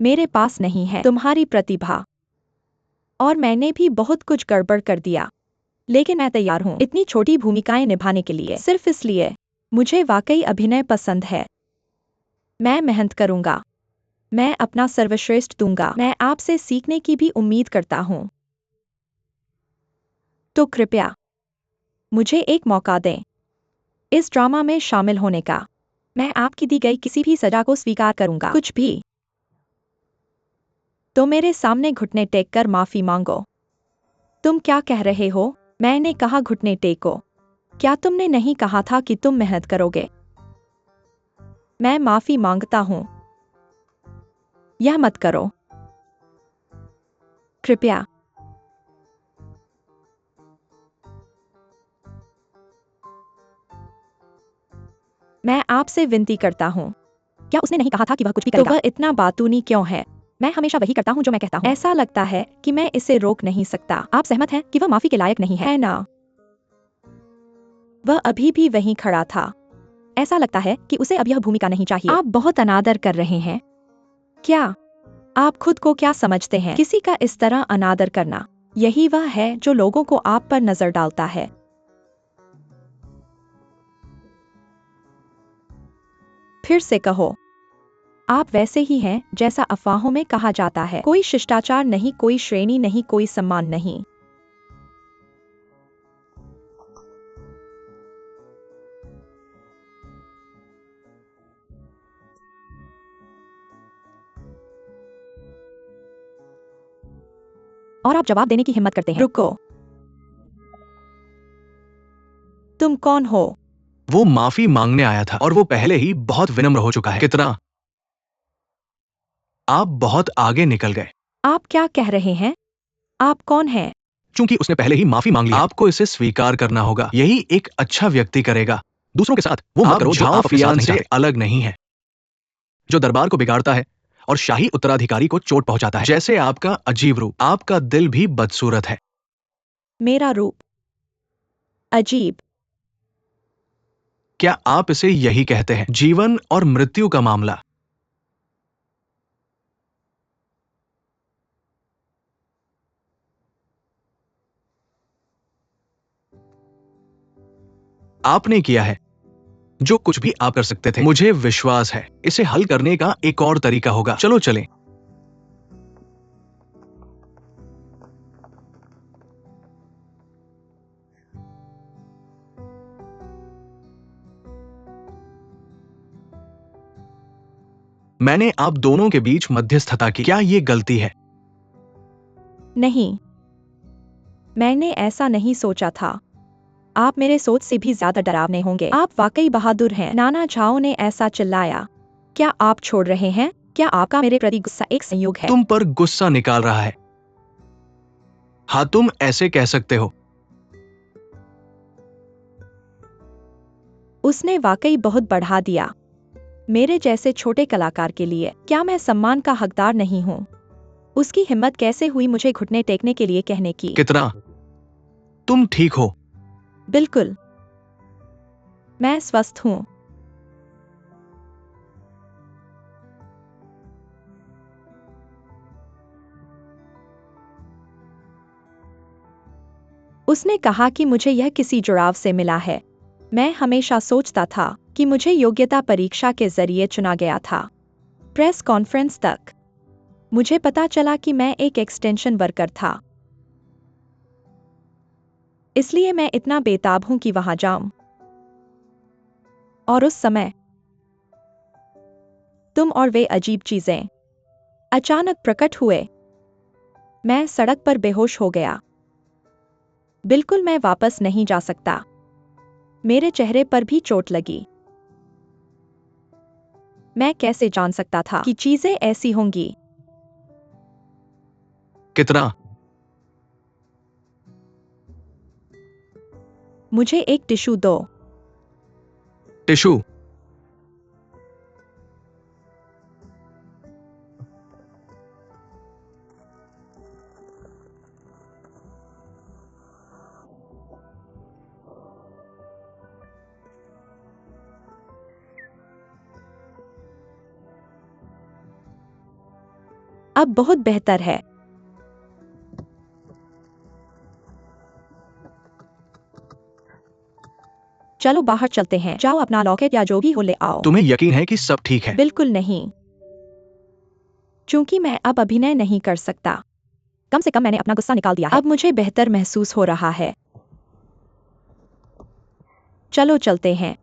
मेरे पास नहीं है तुम्हारी प्रतिभा, और मैंने भी बहुत कुछ गड़बड़ कर दिया, लेकिन मैं तैयार हूँ इतनी छोटी भूमिकाएं निभाने के लिए, सिर्फ इसलिए मुझे वाकई अभिनय पसंद है। मैं मेहनत करूंगा, मैं अपना सर्वश्रेष्ठ दूंगा, मैं आपसे सीखने की भी उम्मीद करता हूँ। तो कृपया मुझे एक मौका दें इस ड्रामा में शामिल होने का। मैं आपकी दी गई किसी भी सजा को स्वीकार करूंगा, कुछ भी। तो मेरे सामने घुटने टेक कर माफी मांगो। तुम क्या कह रहे हो? मैंने कहा घुटने टेको। क्या तुमने नहीं कहा था कि तुम मेहनत करोगे? मैं माफी मांगता हूं, यह मत करो कृपया। मैं आपसे विनती करता हूं। क्या उसने नहीं कहा था कि वह कुछ भी करेगा? तो वह इतना बातूनी क्यों है? मैं हमेशा वही करता हूं जो मैं कहता हूं। ऐसा लगता है कि मैं इसे रोक नहीं सकता। आप सहमत हैं कि वह माफी के लायक नहीं है ना? वह अभी भी वहीं खड़ा था। ऐसा लगता है कि उसे अब यह भूमिका नहीं चाहिए। आप बहुत अनादर कर रहे हैं। क्या आप खुद को क्या समझते हैं? किसी का इस तरह अनादर करना, यही वह है जो लोगों को आप पर नजर डालता है। फिर से कहो, आप वैसे ही हैं जैसा अफवाहों में कहा जाता है। कोई शिष्टाचार नहीं, कोई श्रेणी नहीं, कोई सम्मान नहीं। और आप जवाब देने की हिम्मत करते हैं। रुको, तुम कौन हो? वो माफी मांगने आया था और वो पहले ही बहुत विनम्र हो चुका है। कितना आप बहुत आगे निकल गए। आप क्या कह रहे हैं? आप कौन हैं? चूंकि उसने पहले ही माफी मांग ली, आपको इसे स्वीकार करना होगा। यही एक अच्छा व्यक्ति करेगा। दूसरों के साथ वो मत करो जो आप अपने साथ नहीं चाहते। अलग नहीं है, जो दरबार को बिगाड़ता है और शाही उत्तराधिकारी को चोट पहुंचाता है। जैसे आपका अजीब रूप, आपका दिल भी बदसूरत है। मेरा रूप अजीब? क्या आप इसे यही कहते हैं? जीवन और मृत्यु का मामला। आपने किया है जो कुछ भी आप कर सकते थे। मुझे विश्वास है इसे हल करने का एक और तरीका होगा। चलो चलें। मैंने आप दोनों के बीच मध्यस्थता की। क्या ये गलती है? नहीं, मैंने ऐसा नहीं सोचा था। आप मेरे सोच से भी ज्यादा डरावने होंगे। आप वाकई बहादुर हैं। नाना झाओ ने ऐसा चिल्लाया। क्या आप छोड़ रहे हैं? क्या आपका मेरे प्रति गुस्सा एक संयोग है? तुम पर गुस्सा निकाल रहा है। हाँ, तुम ऐसे कह सकते हो। उसने वाकई बहुत बढ़ा दिया मेरे जैसे छोटे कलाकार के लिए। क्या मैं सम्मान का हकदार नहीं हूँ? उसकी हिम्मत कैसे हुई मुझे घुटने टेकने के लिए कहने की? कितना तुम ठीक हो? बिल्कुल, मैं स्वस्थ हूँ। उसने कहा कि मुझे यह किसी जुड़ाव से मिला है। मैं हमेशा सोचता था कि मुझे योग्यता परीक्षा के जरिए चुना गया था। प्रेस कॉन्फ्रेंस तक मुझे पता चला कि मैं एक एक्सटेंशन वर्कर था। इसलिए मैं इतना बेताब हूं कि वहां जाऊं। और उस समय तुम और वे अजीब चीजें अचानक प्रकट हुए। मैं सड़क पर बेहोश हो गया। बिल्कुल, मैं वापस नहीं जा सकता। मेरे चेहरे पर भी चोट लगी। मैं कैसे जान सकता था कि चीजें ऐसी होंगी? कितना मुझे एक टिश्यू दो। टिश्यू? अब बहुत बेहतर है। चलो बाहर चलते हैं। जाओ अपना लॉकेट या जो भी हो ले आओ। तुम्हें यकीन है कि सब ठीक है? बिल्कुल नहीं, क्योंकि मैं अब अभिनय नहीं कर सकता। कम से कम मैंने अपना गुस्सा निकाल दिया है। अब मुझे बेहतर महसूस हो रहा है। चलो चलते हैं।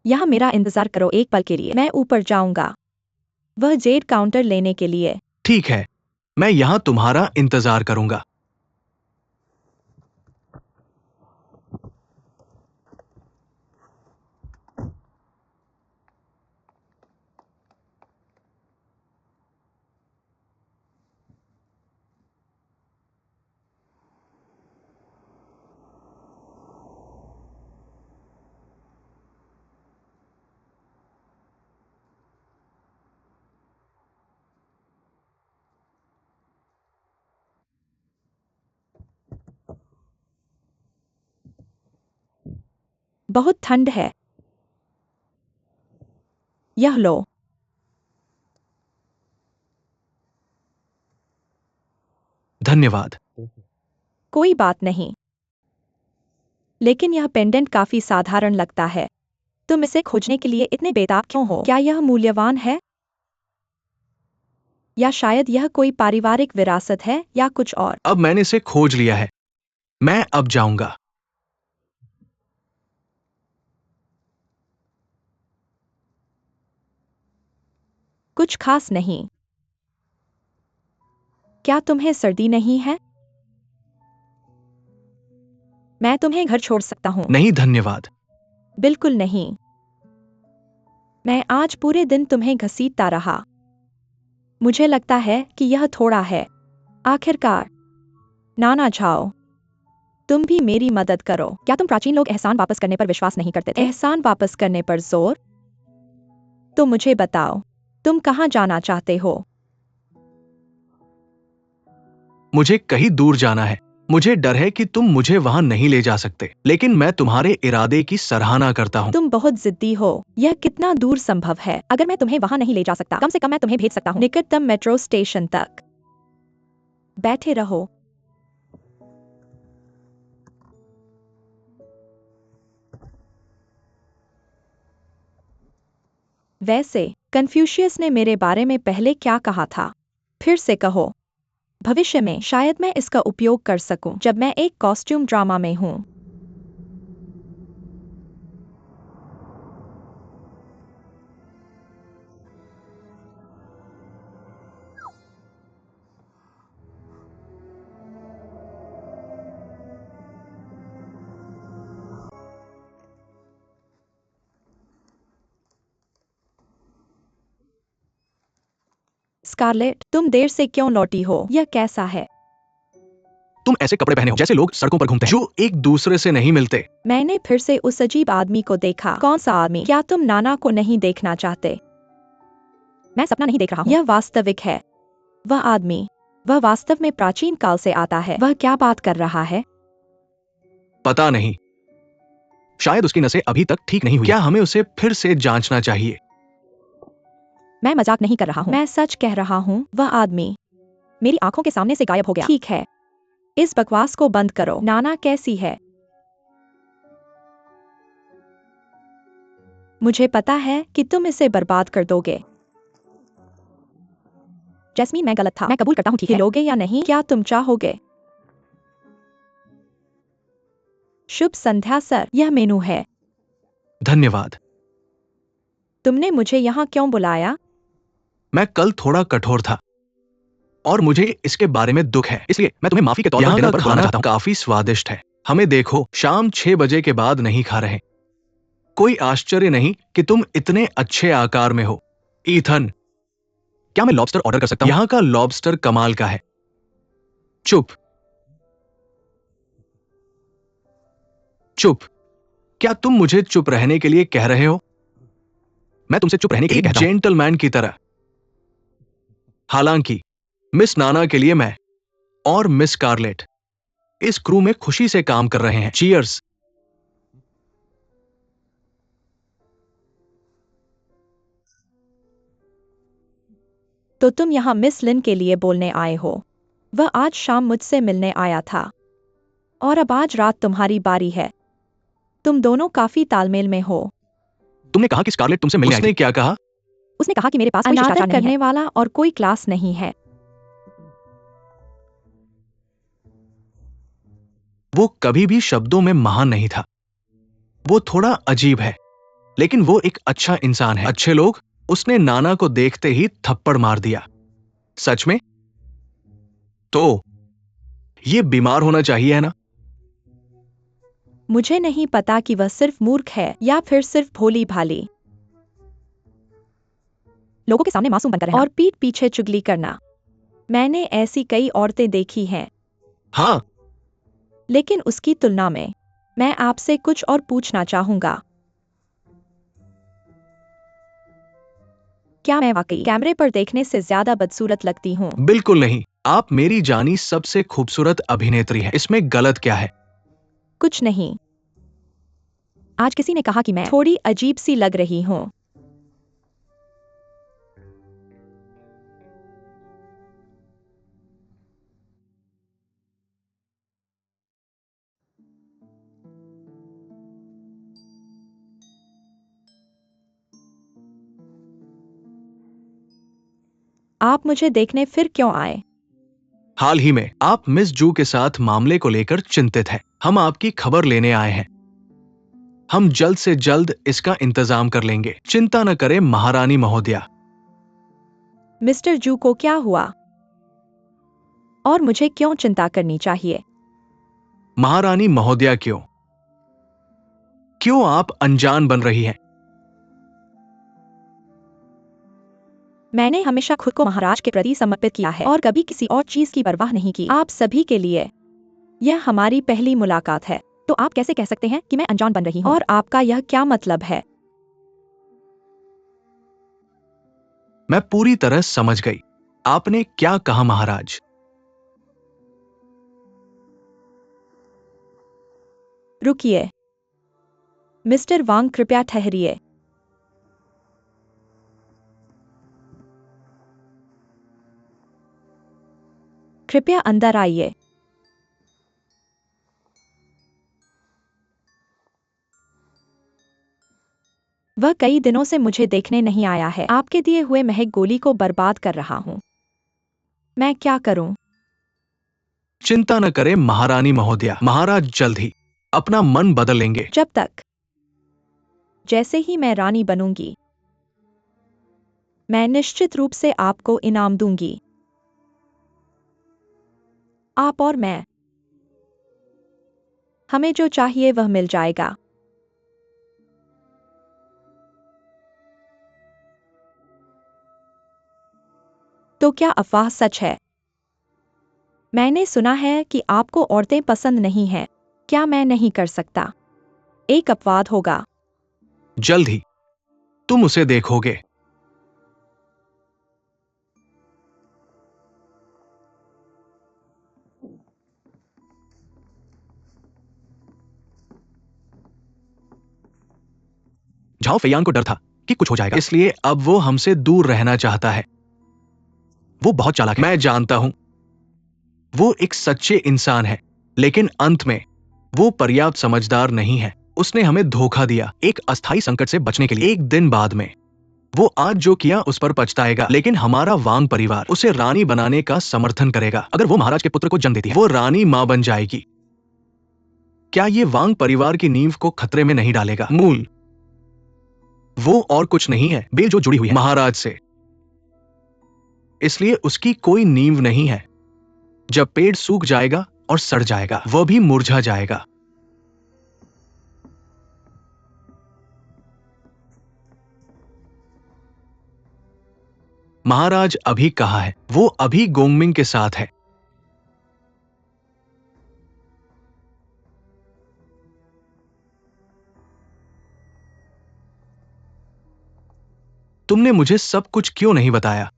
यहाँ मेरा इंतजार करो एक पल के लिए। मैं ऊपर जाऊंगा, वह जेड काउंटर लेने के लिए। ठीक है, मैं यहाँ तुम्हारा इंतजार करूंगा। बहुत ठंड है। यह लो। धन्यवाद। कोई बात नहीं, लेकिन यह पेंडेंट काफी साधारण लगता है। तुम इसे खोजने के लिए इतने बेताब क्यों हो? क्या यह मूल्यवान है? या शायद यह कोई पारिवारिक विरासत है या कुछ और? अब मैंने इसे खोज लिया है, मैं अब जाऊंगा। कुछ खास नहीं। क्या तुम्हें सर्दी नहीं है? मैं तुम्हें घर छोड़ सकता हूँ। नहीं धन्यवाद। बिल्कुल नहीं। मैं आज पूरे दिन तुम्हें घसीटता रहा। मुझे लगता है कि यह थोड़ा है। आखिरकार, नाना झाओ, तुम भी मेरी मदद करो। क्या तुम प्राचीन लोग एहसान वापस करने पर विश्वास नहीं करते थे? एहसान वापस करने पर जोर? तो मुझे बताओ, तुम कहाँ जाना चाहते हो? मुझे कहीं दूर जाना है। मुझे डर है कि तुम मुझे वहां नहीं ले जा सकते, लेकिन मैं तुम्हारे इरादे की सराहना करता हूँ। तुम बहुत जिद्दी हो। यह कितना दूर संभव है? अगर मैं तुम्हें वहां नहीं ले जा सकता, कम से कम मैं तुम्हें भेज सकता हूँ निकटतम मेट्रो स्टेशन तक। बैठे रहो। वैसे कन्फ्यूशियस ने मेरे बारे में पहले क्या कहा था? फिर से कहो। भविष्य में शायद मैं इसका उपयोग कर सकूं जब मैं एक कॉस्ट्यूम ड्रामा में हूं। स्कारलेट, तुम देर से क्यों लौटी हो? यह कैसा है? तुम ऐसे कपड़े पहने हो जैसे लोग सड़कों पर घूमते हैं, जो एक दूसरे से नहीं मिलते। मैंने फिर से उस अजीब आदमी को देखा। कौन सा आदमी? क्या तुम नाना को नहीं देखना चाहते? मैं सपना नहीं देख रहा हूँ। यह वास्तविक है। वह आदमी, वह वास्तव में प्राचीन काल से आता है। वह क्या बात कर रहा है? पता नहीं, शायद उसकी नसें अभी तक ठीक नहीं हुई। क्या हमें उसे फिर से जांचना चाहिए? मैं मजाक नहीं कर रहा हूँ, मैं सच कह रहा हूँ। वह आदमी मेरी आंखों के सामने से गायब हो गया। ठीक है, इस बकवास को बंद करो। नाना कैसी है? मुझे पता है कि तुम इसे बर्बाद कर दोगे। जैस्मीन, मैं गलत था। मैं कबूल करता हूँ, ठीक है? लोगे या नहीं? क्या तुम चाहोगे? शुभ संध्या सर, यह मेनू है। धन्यवाद। तुमने मुझे यहाँ क्यों बुलाया? मैं कल थोड़ा कठोर था और मुझे इसके बारे में दुख है, इसलिए मैं तुम्हें माफी के तौर पर डिनर पर बुलाना चाहता हूँ। काफी स्वादिष्ट है। हमें देखो, शाम 6 बजे के बाद नहीं खा रहे। कोई आश्चर्य नहीं कि तुम इतने अच्छे आकार में हो। ईथन, क्या मैं लॉबस्टर ऑर्डर कर सकता हूं? यहां का लॉबस्टर कमाल का है। चुप चुप। क्या तुम मुझे चुप रहने के लिए कह रहे हो? मैं तुमसे चुप रहने के लिए कहता हूं, जेंटलमैन की तरह। हालांकि मिस नाना के लिए मैं और मिस स्कारलेट इस क्रू में खुशी से काम कर रहे हैं। चीयर्स। तो तुम यहाँ मिस लिन के लिए बोलने आए हो? वह आज शाम मुझसे मिलने आया था और अब आज रात तुम्हारी बारी है। तुम दोनों काफी तालमेल में हो। तुमने कहा कि स्कारलेट तुमसे मिलने आई थी। उसने क्या कहा? उसने कहा कि मेरे पास कोई शिष्टाचार नहीं करने वाला और कोई क्लास नहीं है। वो कभी भी शब्दों में महान नहीं था। वो थोड़ा अजीब है, लेकिन वो एक अच्छा इंसान है। अच्छे लोग। उसने नाना को देखते ही थप्पड़ मार दिया। सच में? तो ये बीमार होना चाहिए, है ना? मुझे नहीं पता कि वह सिर्फ मूर्ख है या फिर सिर्फ भोली भाली। लोगों के सामने मासूम बनकर रहना और पीठ पीछे चुगली करना। मैंने ऐसी कई औरतें देखी हैं। हाँ। लेकिन उसकी तुलना में मैं आपसे कुछ और पूछना चाहूंगा। क्या मैं वाकई कैमरे पर देखने से ज्यादा बदसूरत लगती हूँ? बिल्कुल नहीं। आप मेरी जानी सबसे खूबसूरत अभिनेत्री है। इसमें गलत क्या है? कुछ नहीं। आज किसी ने कहा कि मैं थोड़ी अजीब सी लग रही हूँ। आप मुझे देखने फिर क्यों आए? हाल ही में आप मिस जू के साथ मामले को लेकर चिंतित हैं। हम आपकी खबर लेने आए हैं। हम जल्द से जल्द इसका इंतजाम कर लेंगे। चिंता न करें महारानी महोदया। मिस्टर जू को क्या हुआ? और मुझे क्यों चिंता करनी चाहिए? महारानी महोदया क्यों? क्यों आप अनजान बन रही हैं? मैंने हमेशा खुद को महाराज के प्रति समर्पित किया है और कभी किसी और चीज की परवाह नहीं की। आप सभी के लिए यह हमारी पहली मुलाकात है, तो आप कैसे कह सकते हैं कि मैं अनजान बन रही हूँ? और आपका यह क्या मतलब है? मैं पूरी तरह समझ गई। आपने क्या कहा महाराज? रुकिए मिस्टर वांग, कृपया ठहरिए। कृपया अंदर आइए। वह कई दिनों से मुझे देखने नहीं आया है। आपके दिए हुए महक गोली को बर्बाद कर रहा हूं। मैं क्या करूं? चिंता न करें महारानी महोदया। महाराज जल्द ही अपना मन बदल लेंगे। जब तक जैसे ही मैं रानी बनूंगी, मैं निश्चित रूप से आपको इनाम दूंगी। आप और मैं, हमें जो चाहिए वह मिल जाएगा। तो क्या अफवाह सच है? मैंने सुना है कि आपको औरतें पसंद नहीं हैं। क्या मैं नहीं कर सकता? एक अपवाद होगा। जल्द ही तुम उसे देखोगे। झाओ फेयान को डर था कि कुछ हो जाएगा, इसलिए अब वो हमसे दूर रहना चाहता है। वो बहुत चालाक है। मैं जानता हूं। वो एक सच्चे इंसान है, लेकिन अंत में वो पर्याप्त समझदार नहीं है। उसने हमें धोखा दिया एक अस्थायी संकट से बचने के लिए। एक दिन बाद में वो आज जो किया उस पर पछताएगा, लेकिन हमारा वांग परिवार उसे रानी बनाने का समर्थन करेगा। अगर वो महाराज के पुत्र को जन्म देती है, वो रानी मां बन जाएगी। क्या ये वांग परिवार की नींव को खतरे में नहीं डालेगा? मूल वो और कुछ नहीं है, बेल जो जुड़ी हुई है महाराज से, इसलिए उसकी कोई नींव नहीं है। जब पेड़ सूख जाएगा और सड़ जाएगा, वह भी मुरझा जाएगा। महाराज अभी कहाँ है? वो अभी गोंगमिंग के साथ है। तुमने मुझे सब कुछ क्यों नहीं बताया?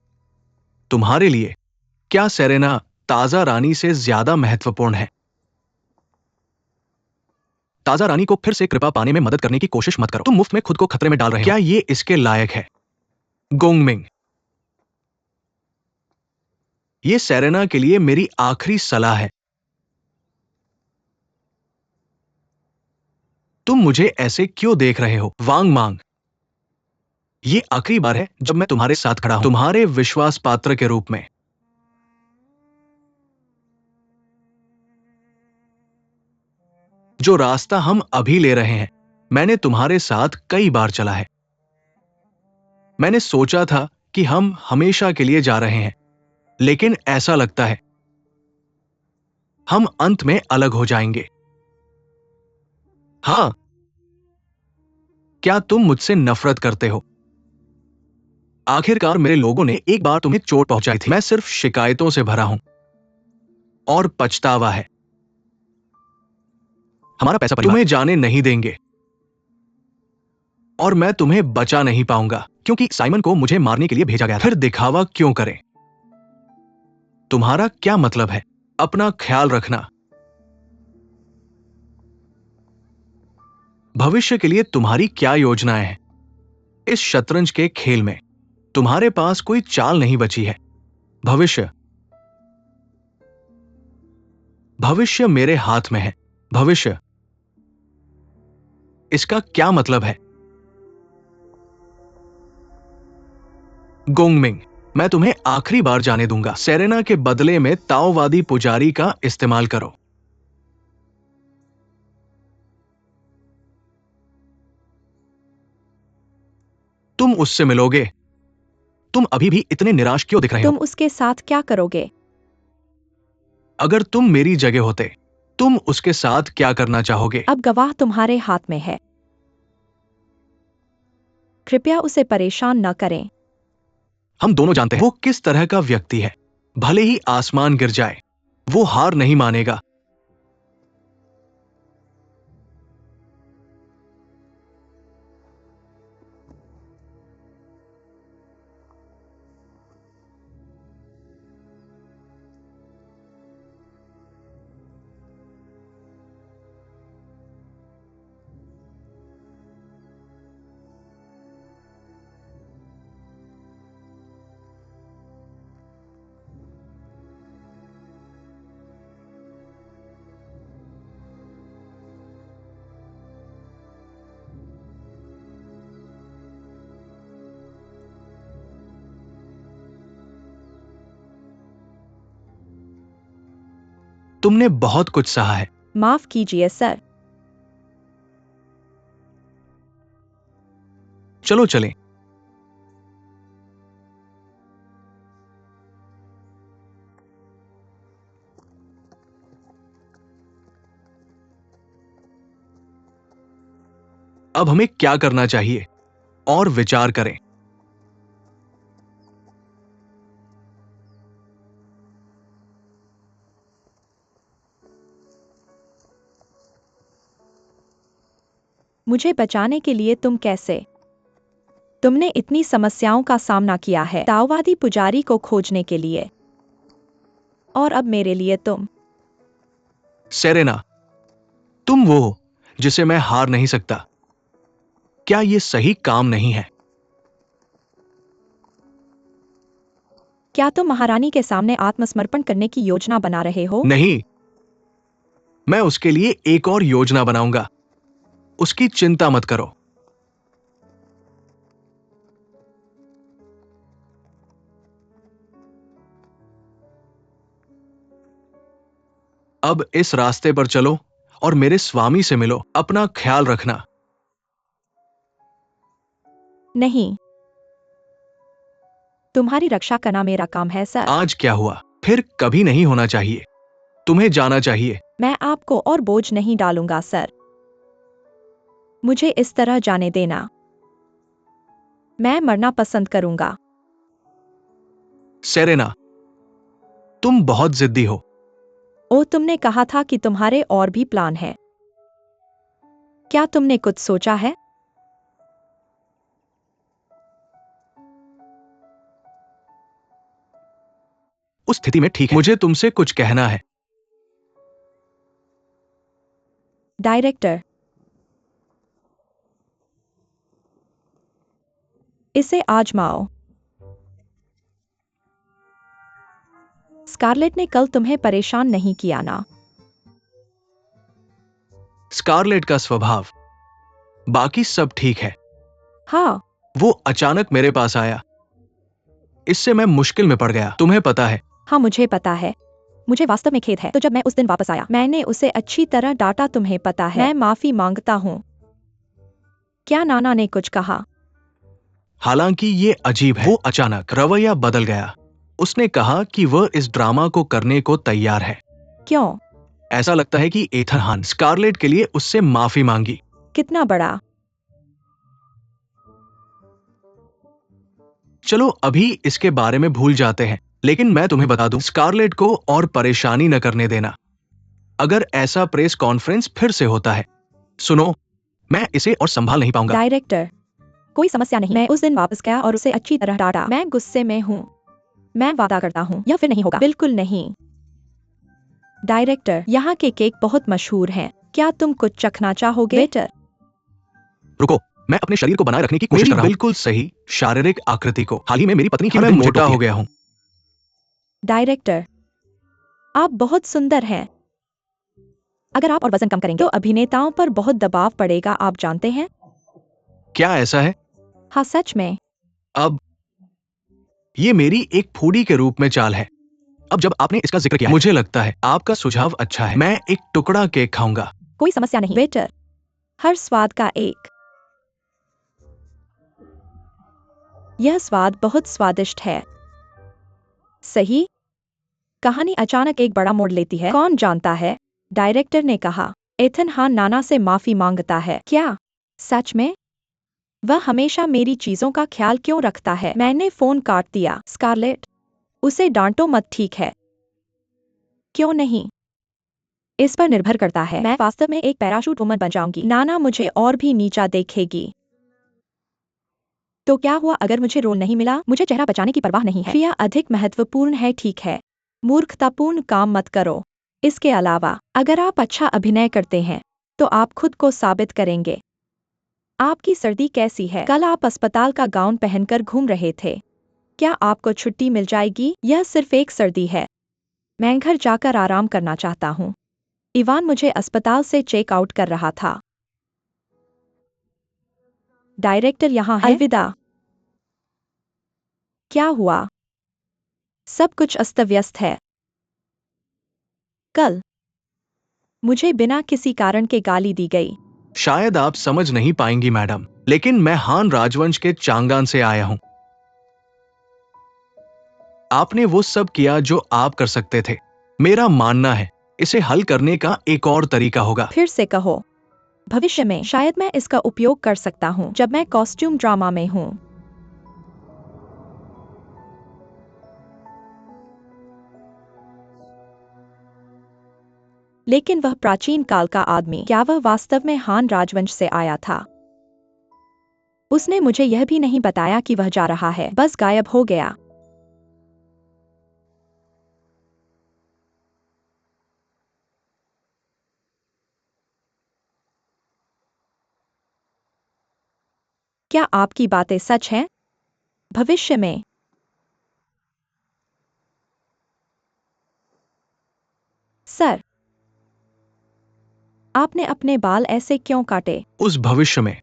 तुम्हारे लिए क्या सेरेना ताजा रानी से ज्यादा महत्वपूर्ण है? ताजा रानी को फिर से कृपा पाने में मदद करने की कोशिश मत करो। तुम मुफ्त में खुद को खतरे में डाल रहे हो। क्या ये इसके लायक है? गोंगमिंग, ये सेरेना के लिए मेरी आखिरी सलाह है। तुम मुझे ऐसे क्यों देख रहे हो? वांग मांग, ये आखिरी बार है जब मैं तुम्हारे साथ खड़ा हूं, तुम्हारे विश्वास पात्र के रूप में। जो रास्ता हम अभी ले रहे हैं, मैंने तुम्हारे साथ कई बार चला है। मैंने सोचा था कि हम हमेशा के लिए जा रहे हैं, लेकिन ऐसा लगता है हम अंत में अलग हो जाएंगे। हाँ, क्या तुम मुझसे नफरत करते हो? आखिरकार मेरे लोगों ने एक बार तुम्हें चोट पहुंचाई थी। मैं सिर्फ शिकायतों से भरा हूं और पछतावा है। हमारा पैसा परिवार तुम्हें जाने नहीं देंगे और मैं तुम्हें बचा नहीं पाऊंगा, क्योंकि साइमन को मुझे मारने के लिए भेजा गया था। फिर दिखावा क्यों करें? तुम्हारा क्या मतलब है? अपना ख्याल रखना। भविष्य के लिए तुम्हारी क्या योजनाएं हैं? इस शतरंज के खेल में तुम्हारे पास कोई चाल नहीं बची है। भविष्य, भविष्य मेरे हाथ में है। भविष्य, इसका क्या मतलब है? गोंगमिंग, मैं तुम्हें आखिरी बार जाने दूंगा। सेरेना के बदले में ताओवादी पुजारी का इस्तेमाल करो। तुम उससे मिलोगे? तुम अभी भी इतने निराश क्यों दिख रहे हो? तुम उसके साथ क्या करोगे? अगर तुम मेरी जगह होते, तुम उसके साथ क्या करना चाहोगे? अब गवाह तुम्हारे हाथ में है। कृपया उसे परेशान न करें। हम दोनों जानते हैं वो किस तरह का व्यक्ति है। भले ही आसमान गिर जाए, वो हार नहीं मानेगा। तुमने बहुत कुछ सहा है। माफ कीजिए सर। चलो चलें। अब हमें क्या करना चाहिए और विचार करें। मुझे बचाने के लिए तुम कैसे? तुमने इतनी समस्याओं का सामना किया है ताओवादी पुजारी को खोजने के लिए, और अब मेरे लिए तुम। सेरेना, तुम वो हो जिसे मैं हार नहीं सकता। क्या ये सही काम नहीं है? क्या तुम महारानी के सामने आत्मसमर्पण करने की योजना बना रहे हो? नहीं, मैं उसके लिए एक और योजना बनाऊंगा। उसकी चिंता मत करो। अब इस रास्ते पर चलो और मेरे स्वामी से मिलो। अपना ख्याल रखना। नहीं, तुम्हारी रक्षा करना मेरा काम है सर। आज क्या हुआ, फिर कभी नहीं होना चाहिए। तुम्हें जाना चाहिए। मैं आपको और बोझ नहीं डालूंगा सर। मुझे इस तरह जाने देना। मैं मरना पसंद करूंगा। सेरेना, तुम बहुत जिद्दी हो। ओ, तुमने कहा था कि तुम्हारे और भी प्लान है। क्या तुमने कुछ सोचा है? उस स्थिति में ठीक है, मुझे तुमसे कुछ कहना है। डायरेक्टर, इसे आजमाओ। स्कारलेट ने कल तुम्हें परेशान नहीं किया ना? स्कारलेट का स्वभाव, बाकी सब ठीक है। हाँ। वो अचानक मेरे पास आया, इससे मैं मुश्किल में पड़ गया, तुम्हें पता है। हाँ, मुझे पता है। मुझे वास्तव में खेद है। तो जब मैं उस दिन वापस आया, मैंने उसे अच्छी तरह डांटा, तुम्हें पता है। मैं माफी मांगता हूँ। क्या नाना ने कुछ कहा? हालांकि ये अजीब है, वो अचानक रवैया बदल गया। उसने कहा कि वह इस ड्रामा को करने को तैयार है। क्यों? ऐसा लगता है कि एथन हान स्कारलेट के लिए उससे माफी मांगी। कितना बड़ा? चलो अभी इसके बारे में भूल जाते हैं, लेकिन मैं तुम्हें बता दूं, स्कारलेट को और परेशानी न करने देना। अगर ऐसा प्रेस कॉन्फ्रेंस फिर से होता है, सुनो, मैं इसे और संभाल नहीं पाऊंगा। डायरेक्टर, कोई समस्या नहीं। मैं उस दिन वापस गया और उसे अच्छी तरह डांटा। मैं गुस्से में हूँ। मैं वादा करता हूँ, यह फिर नहीं होगा। बिल्कुल नहीं। डायरेक्टर, यहाँ के केक बहुत मशहूर हैं। क्या तुम कुछ चखना चाहोगे? वेटर, रुको, मैं अपने शरीर को बनाए रखने की कोशिश कर रहा हूं। बिल्कुल सही शारीरिक आकृति को। हाल ही में मेरी पत्नी की मैं मोटा हो गया हूँ। डायरेक्टर, आप बहुत सुंदर हैं। अगर आप और वजन कम करेंगे तो अभिनेताओं पर बहुत दबाव पड़ेगा, आप जानते हैं। क्या ऐसा है? हाँ, सच में। अब ये मेरी एक फूडी के रूप में चाल है। अब जब आपने इसका जिक्र किया, मुझे लगता है आपका सुझाव अच्छा है। मैं एक टुकड़ा केक खाऊंगा। कोई समस्या नहीं। वेटर, हर स्वाद का एक। यह स्वाद बहुत स्वादिष्ट है। सही। कहानी अचानक एक बड़ा मोड़ लेती है, कौन जानता है? डायरेक्टर ने कहा। एथन हान नाना से माफी मांगता है। क्या? सच में? वह हमेशा मेरी चीजों का ख्याल क्यों रखता है? मैंने फोन काट दिया। स्कारलेट, उसे डांटो मत, ठीक है? क्यों नहीं? इस पर निर्भर करता है। मैं वास्तव में एक पैराशूट वुमन बन जाऊंगी। नाना मुझे और भी नीचा देखेगी। तो क्या हुआ अगर मुझे रोल नहीं मिला? मुझे चेहरा बचाने की परवाह नहीं है। क्रिया अधिक महत्वपूर्ण है, ठीक है? मूर्खतापूर्ण काम मत करो। इसके अलावा, अगर आप अच्छा अभिनय करते हैं, तो आप खुद को साबित करेंगे। आपकी सर्दी कैसी है? कल आप अस्पताल का गाउन पहनकर घूम रहे थे। क्या आपको छुट्टी मिल जाएगी? यह सिर्फ एक सर्दी है। मैं घर जाकर आराम करना चाहता हूँ। इवान मुझे अस्पताल से चेक आउट कर रहा था। डायरेक्टर यहाँ है। अलविदा। क्या हुआ? सब कुछ अस्त व्यस्त है। कल मुझे बिना किसी कारण के गाली दी गई। शायद आप समझ नहीं पाएंगी मैडम, लेकिन मैं हान राजवंश के चांगान से आया हूं। आपने वो सब किया जो आप कर सकते थे। मेरा मानना है इसे हल करने का एक और तरीका होगा। फिर से कहो। भविष्य में शायद मैं इसका उपयोग कर सकता हूँ जब मैं कॉस्ट्यूम ड्रामा में हूँ। लेकिन वह प्राचीन काल का आदमी, क्या वह वास्तव में हान राजवंश से आया था? उसने मुझे यह भी नहीं बताया कि वह जा रहा है, बस गायब हो गया। क्या आपकी बातें सच हैं? भविष्य में? सर, आपने अपने बाल ऐसे क्यों काटे? उस भविष्य में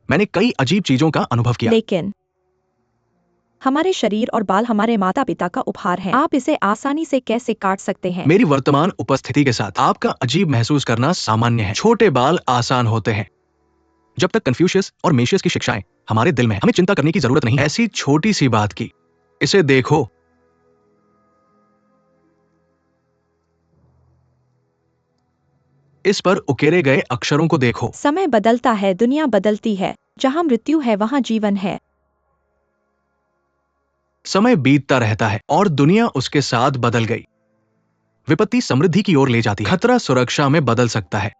मैंने कई अजीब चीजों का अनुभव किया। लेकिन हमारे शरीर और बाल हमारे माता पिता का उपहार है। आप इसे आसानी से कैसे काट सकते हैं? मेरी वर्तमान उपस्थिति के साथ आपका अजीब महसूस करना सामान्य है। छोटे बाल आसान होते हैं। जब तक कन्फ्यूशियस और मेशियस की शिक्षाएं हमारे दिल में, हमें चिंता करने की जरूरत नहीं। ऐसी छोटी सी बात की, इसे देखो। इस पर उकेरे गए अक्षरों को देखो। समय बदलता है, दुनिया बदलती है। जहाँ मृत्यु है वहाँ जीवन है। समय बीतता रहता है और दुनिया उसके साथ बदल गई। विपत्ति समृद्धि की ओर ले जाती है, खतरा सुरक्षा में बदल सकता है।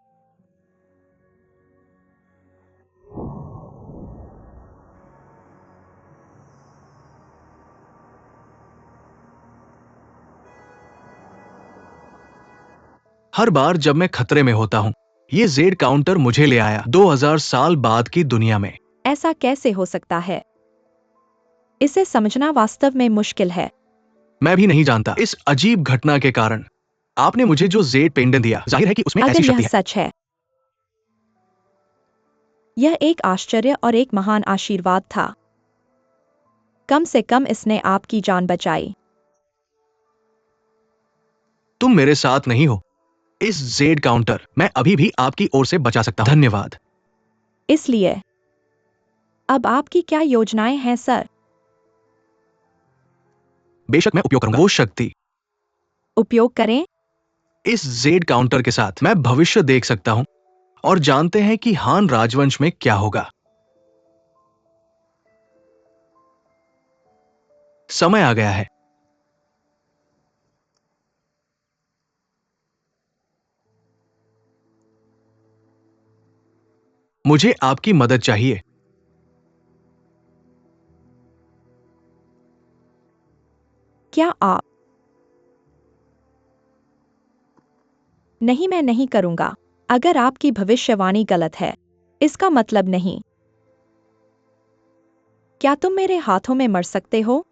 हर बार जब मैं खतरे में होता हूं, ये जेड काउंटर मुझे ले आया 2000 साल बाद की दुनिया में। ऐसा कैसे हो सकता है? इसे समझना वास्तव में मुश्किल है। मैं भी नहीं जानता। इस अजीब घटना के कारण आपने मुझे जो जेड पेंडेंट दिया, जाहिर है कि उसमें ऐसी अगर शक्ति यह है। सच है, यह एक आश्चर्य और एक महान आशीर्वाद था। कम से कम इसने आपकी जान बचाई। तुम मेरे साथ नहीं हो। इस जेड काउंटर मैं अभी भी आपकी ओर से बचा सकता हूं। धन्यवाद। इसलिए अब आपकी क्या योजनाएं हैं, सर? बेशक मैं उपयोग करूंगा वो शक्ति। उपयोग करें। इस जेड काउंटर के साथ मैं भविष्य देख सकता हूं और जानते हैं कि हान राजवंश में क्या होगा। समय आ गया है। मुझे आपकी मदद चाहिए। क्या आप? नहीं, मैं नहीं करूंगा। अगर आपकी भविष्यवाणी गलत है, इसका मतलब नहीं। क्या तुम मेरे हाथों में मर सकते हो?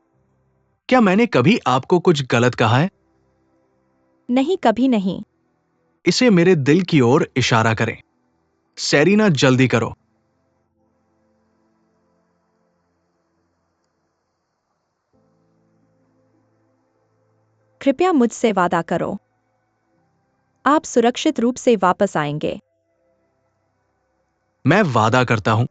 क्या मैंने कभी आपको कुछ गलत कहा है? नहीं, कभी नहीं। इसे मेरे दिल की ओर इशारा करें। सेरीना, जल्दी करो। कृपया मुझसे वादा करो। आप सुरक्षित रूप से वापस आएंगे। मैं वादा करता हूं।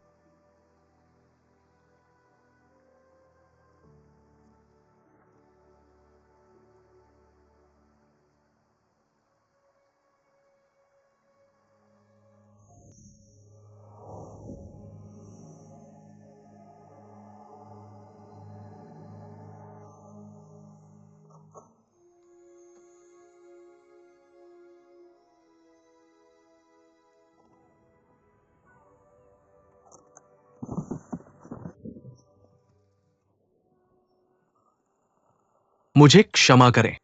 मुझे क्षमा करें।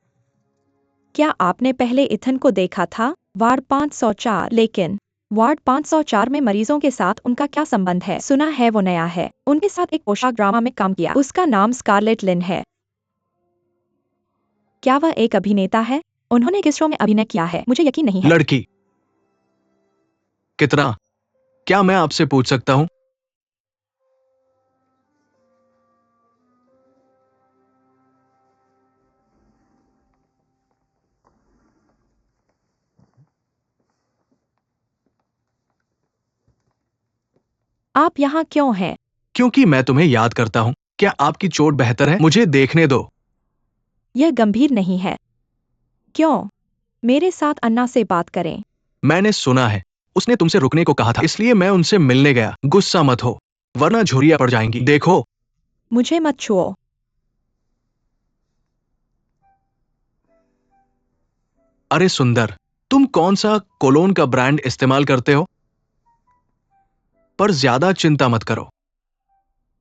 क्या आपने पहले इथन को देखा था? वार्ड 504। लेकिन वार्ड 504 में मरीजों के साथ उनका क्या संबंध है? सुना है वो नया है। उनके साथ एक पोशाक ड्रामा में काम किया। उसका नाम स्कारलेट लिन है। क्या वह एक अभिनेता है? उन्होंने किस शो में अभिनय किया है? मुझे यकीन नहीं है। लड़की कितना? क्या मैं आपसे पूछ सकता हूं? आप यहाँ क्यों हैं? क्योंकि मैं तुम्हें याद करता हूं। क्या आपकी चोट बेहतर है? मुझे देखने दो। यह गंभीर नहीं है। क्यों? मेरे साथ अन्ना से बात करें। मैंने सुना है उसने तुमसे रुकने को कहा था, इसलिए मैं उनसे मिलने गया। गुस्सा मत हो, वरना झुर्रियां पड़ जाएंगी। देखो, मुझे मत छुओ। अरे सुंदर, तुम कौन सा कोलोन का ब्रांड इस्तेमाल करते हो? पर ज्यादा चिंता मत करो।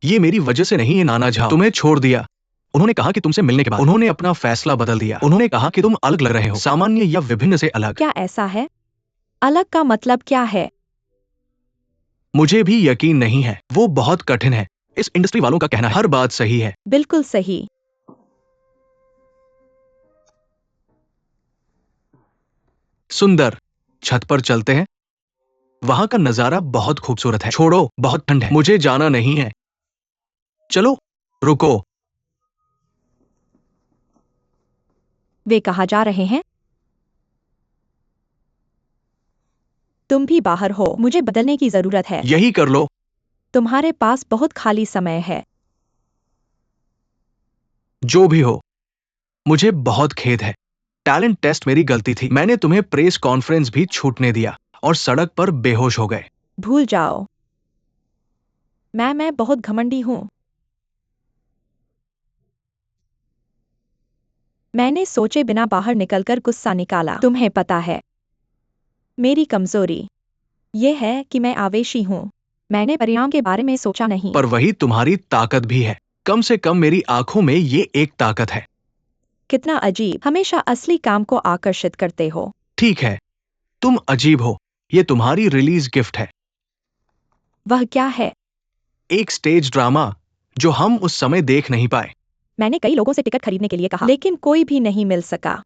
ये मेरी वजह से नहीं है। नाना झा तुम्हें छोड़ दिया। उन्होंने कहा कि तुमसे मिलने के बाद उन्होंने अपना फैसला बदल दिया। उन्होंने कहा कि तुम अलग लग रहे हो, सामान्य या विभिन्न से अलग। क्या ऐसा है? अलग का मतलब क्या है? मुझे भी यकीन नहीं है। वो बहुत कठिन है। इस इंडस्ट्री वालों का कहना है हर बात सही है। बिल्कुल सही। सुंदर, छत पर चलते हैं। वहां का नजारा बहुत खूबसूरत है। छोड़ो, बहुत ठंड है, मुझे जाना नहीं है। चलो, रुको। वे कहाँ जा रहे हैं? तुम भी बाहर हो। मुझे बदलने की जरूरत है। यही कर लो। तुम्हारे पास बहुत खाली समय है। जो भी हो, मुझे बहुत खेद है। टैलेंट टेस्ट मेरी गलती थी। मैंने तुम्हें प्रेस कॉन्फ्रेंस भी छूटने दिया और सड़क पर बेहोश हो गए। भूल जाओ। मैं बहुत घमंडी हूँ। मैंने सोचे बिना बाहर निकलकर गुस्सा निकाला। तुम्हें पता है मेरी कमजोरी ये है कि मैं आवेशी हूँ। मैंने परिणाम के बारे में सोचा नहीं। पर वही तुम्हारी ताकत भी है। कम से कम मेरी आंखों में ये एक ताकत है। कितना अजीब, हमेशा असली काम को आकर्षित करते हो। ठीक है, तुम अजीब हो। ये तुम्हारी रिलीज गिफ्ट है। वह क्या है? एक स्टेज ड्रामा जो हम उस समय देख नहीं पाए। मैंने कई लोगों से टिकट खरीदने के लिए कहा, लेकिन कोई भी नहीं मिल सका।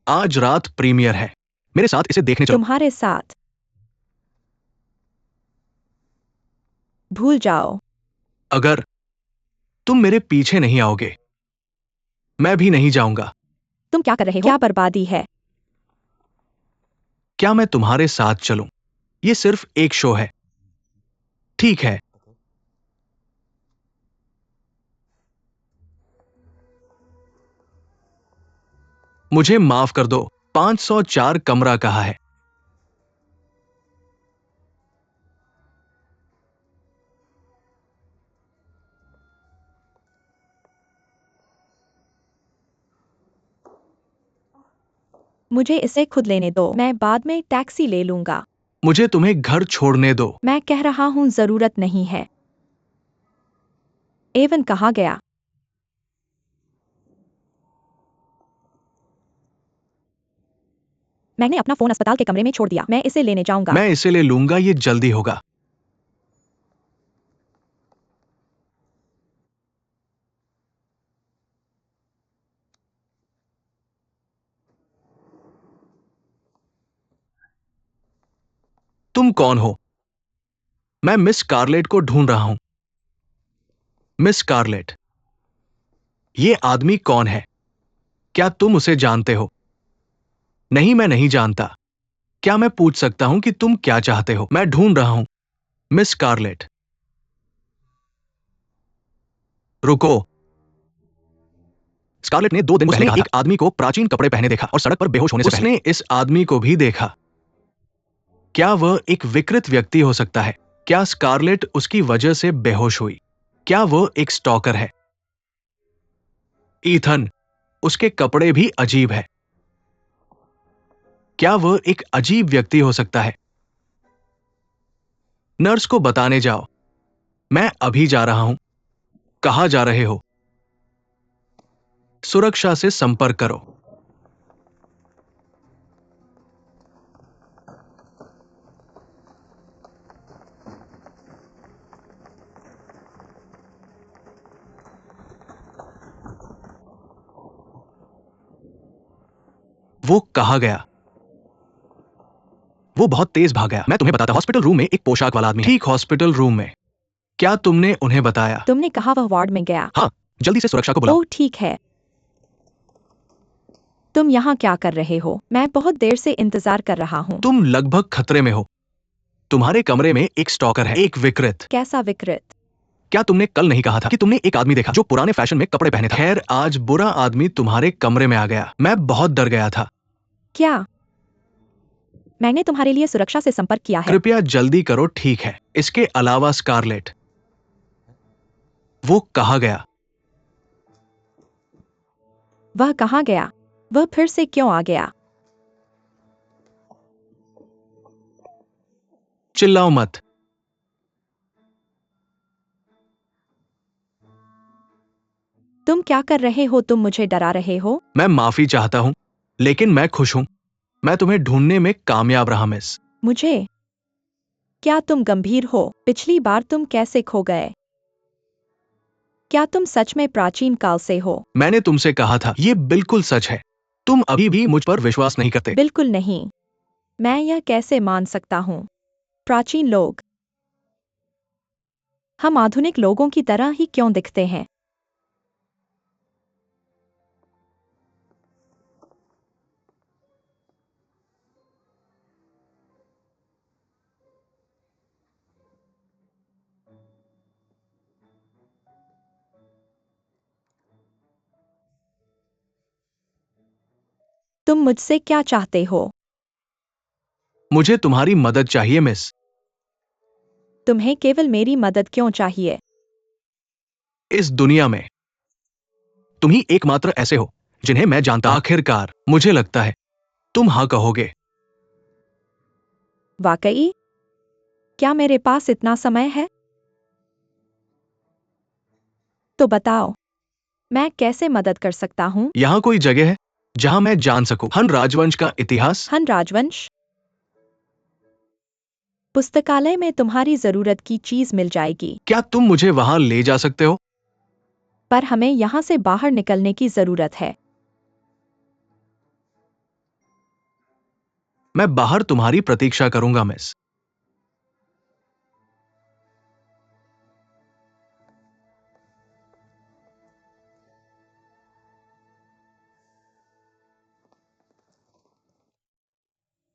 आज रात प्रीमियर है, मेरे साथ इसे देखने चलो। तुम्हारे साथ? भूल जाओ। अगर तुम मेरे पीछे नहीं आओगे, मैं भी नहीं जाऊंगा। तुम क्या कर रहे हो? क्या बर्बादी है? क्या मैं तुम्हारे साथ चलूं? ये सिर्फ एक शो है। ठीक है। मुझे माफ कर दो, 504 कमरा कहाँ है? मुझे इसे खुद लेने दो, मैं बाद में टैक्सी ले लूंगा। मुझे तुम्हें घर छोड़ने दो। मैं कह रहा हूं जरूरत नहीं है। एवन कहाँ गया? मैंने अपना फोन अस्पताल के कमरे में छोड़ दिया। मैं इसे लेने जाऊंगा। मैं इसे ले लूंगा, ये जल्दी होगा। तुम कौन हो? मैं मिस स्कारलेट को ढूंढ रहा हूं। मिस स्कारलेट, ये आदमी कौन है? क्या तुम उसे जानते हो? नहीं, मैं नहीं जानता। क्या मैं पूछ सकता हूं कि तुम क्या चाहते हो? मैं ढूंढ रहा हूं मिस स्कारलेट। रुको। स्कारलेट ने 2 दिन पहले एक आदमी को प्राचीन कपड़े पहने देखा और सड़क पर बेहोश होने से पहले उसने इस आदमी को भी देखा। क्या वह एक विकृत व्यक्ति हो सकता है? क्या स्कारलेट उसकी वजह से बेहोश हुई? क्या वह एक स्टॉकर है? ईथन, उसके कपड़े भी अजीब है। क्या वह एक अजीब व्यक्ति हो सकता है? नर्स को बताने जाओ। मैं अभी जा रहा हूं। कहां जा रहे हो? सुरक्षा से संपर्क करो। वो कहां गया? वो बहुत तेज भाग गया। मैं तुम्हें बताता, हॉस्पिटल रूम में एक पोशाक वाला आदमी है। ठीक, हॉस्पिटल रूम में। क्या तुमने उन्हें बताया? तुमने कहा वह वार्ड में गया। हाँ, जल्दी से सुरक्षा को बुलाओ। ओह ठीक है। तुम यहाँ क्या कर रहे हो? मैं बहुत देर से इंतजार कर रहा हूँ। तुम लगभग खतरे में हो। तुम्हारे कमरे में एक स्टॉकर है, एक विकृत। कैसा विकृत? क्या तुमने कल नहीं कहा था कि तुमने एक आदमी देखा जो पुराने फैशन में कपड़े पहने था? खैर, आज बुरा आदमी तुम्हारे कमरे में आ गया। मैं बहुत डर गया था। क्या? मैंने तुम्हारे लिए सुरक्षा से संपर्क किया है। कृपया जल्दी करो। ठीक है। इसके अलावा स्कारलेट, वो कहां गया? वह कहाँ गया? वह फिर से क्यों आ गया? चिल्लाओ मत। तुम क्या कर रहे हो? तुम मुझे डरा रहे हो। मैं माफी चाहता हूं, लेकिन मैं खुश हूं। मैं तुम्हें ढूंढने में कामयाब रहा मिस। मुझे? क्या तुम गंभीर हो? पिछली बार तुम कैसे खो गए? क्या तुम सच में प्राचीन काल से हो? मैंने तुमसे कहा था, ये बिल्कुल सच है। तुम अभी भी मुझ पर विश्वास नहीं करते। बिल्कुल नहीं। मैं यह कैसे मान सकता हूँ? प्राचीन लोग। हम आधुनिक लोगों की तरह ही क्यों दिखते हैं? तुम मुझसे क्या चाहते हो? मुझे तुम्हारी मदद चाहिए मिस। तुम्हें केवल मेरी मदद क्यों चाहिए? इस दुनिया में तुम ही एकमात्र ऐसे हो जिन्हें मैं जानता हूं। आखिरकार मुझे लगता है तुम हाँ कहोगे। वाकई? क्या मेरे पास इतना समय है? तो बताओ, मैं कैसे मदद कर सकता हूँ? यहाँ कोई जगह है जहाँ मैं जान सकूं हन राजवंश का इतिहास? हन राजवंश? पुस्तकालय में तुम्हारी जरूरत की चीज मिल जाएगी, क्या तुम मुझे वहां ले जा सकते हो? पर हमें यहाँ से बाहर निकलने की जरूरत है। मैं बाहर तुम्हारी प्रतीक्षा करूंगा मिस।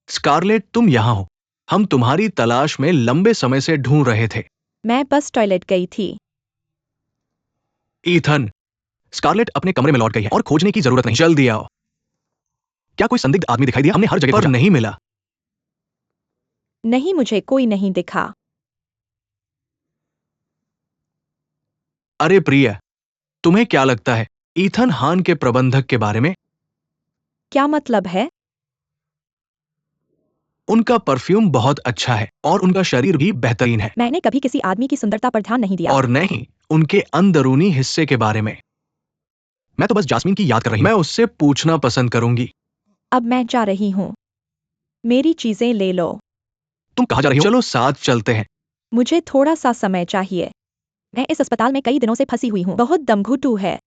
स्कारलेट, तुम यहाँ हो। हम तुम्हारी तलाश में लंबे समय से ढूंढ रहे थे। मैं बस टॉयलेट गई थी। ईथन, स्कारलेट अपने कमरे में लौट गई है और खोजने की जरूरत नहीं। जल्दी आओ। क्या कोई संदिग्ध आदमी दिखाई दिया? हमने हर जगह पर नहीं मिला। नहीं, मुझे कोई नहीं दिखा। अरे प्रिय, तुम्हें क्या लगता है ईथन हान के प्रबंधक के बारे में? क्या मतलब है? उनका परफ्यूम बहुत अच्छा है और उनका शरीर भी बेहतरीन है। मैंने कभी किसी आदमी की सुंदरता पर ध्यान नहीं दिया। और नहीं उनके अंदरूनी हिस्से के बारे में। मैं तो बस जास्मीन की याद कर रही हूं। मैं उससे पूछना पसंद करूंगी। अब मैं जा रही हूँ। मेरी चीजें ले लो। तुम कहाँ जा रही हो? चलो साथ चलते हैं। मुझे थोड़ा सा समय चाहिए। मैं इस अस्पताल में कई दिनों से फंसी हुई हूँ। बहुत दमघुटू है।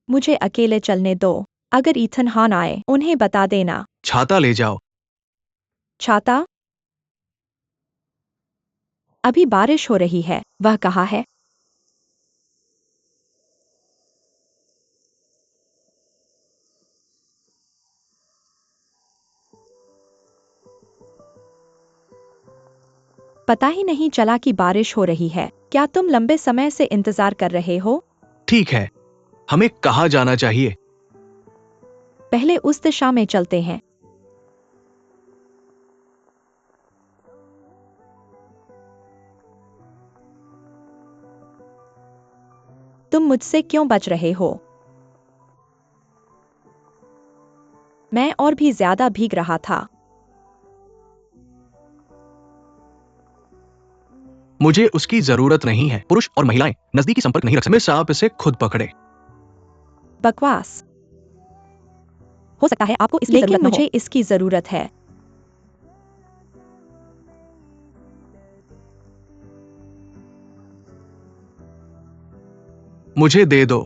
मुझे अकेले चलने दो। अगर ईथन हान आए, उन्हें बता देना। छाता ले जाओ। छाता? अभी बारिश हो रही है। वह कहाँ है? पता ही नहीं चला कि बारिश हो रही है। क्या तुम लंबे समय से इंतजार कर रहे हो? ठीक है, हमें कहाँ जाना चाहिए? पहले उस दिशा में चलते हैं। तुम मुझसे क्यों बच रहे हो? मैं और भी ज्यादा भीग रहा था। मुझे उसकी जरूरत नहीं है। पुरुष और महिलाएं नजदीकी संपर्क नहीं रख सकते। मिस, आप इसे खुद पकड़े। बकवास। हो सकता है आपको इसकी जरूरत न हो। मुझे इसकी जरूरत है। मुझे दे दो।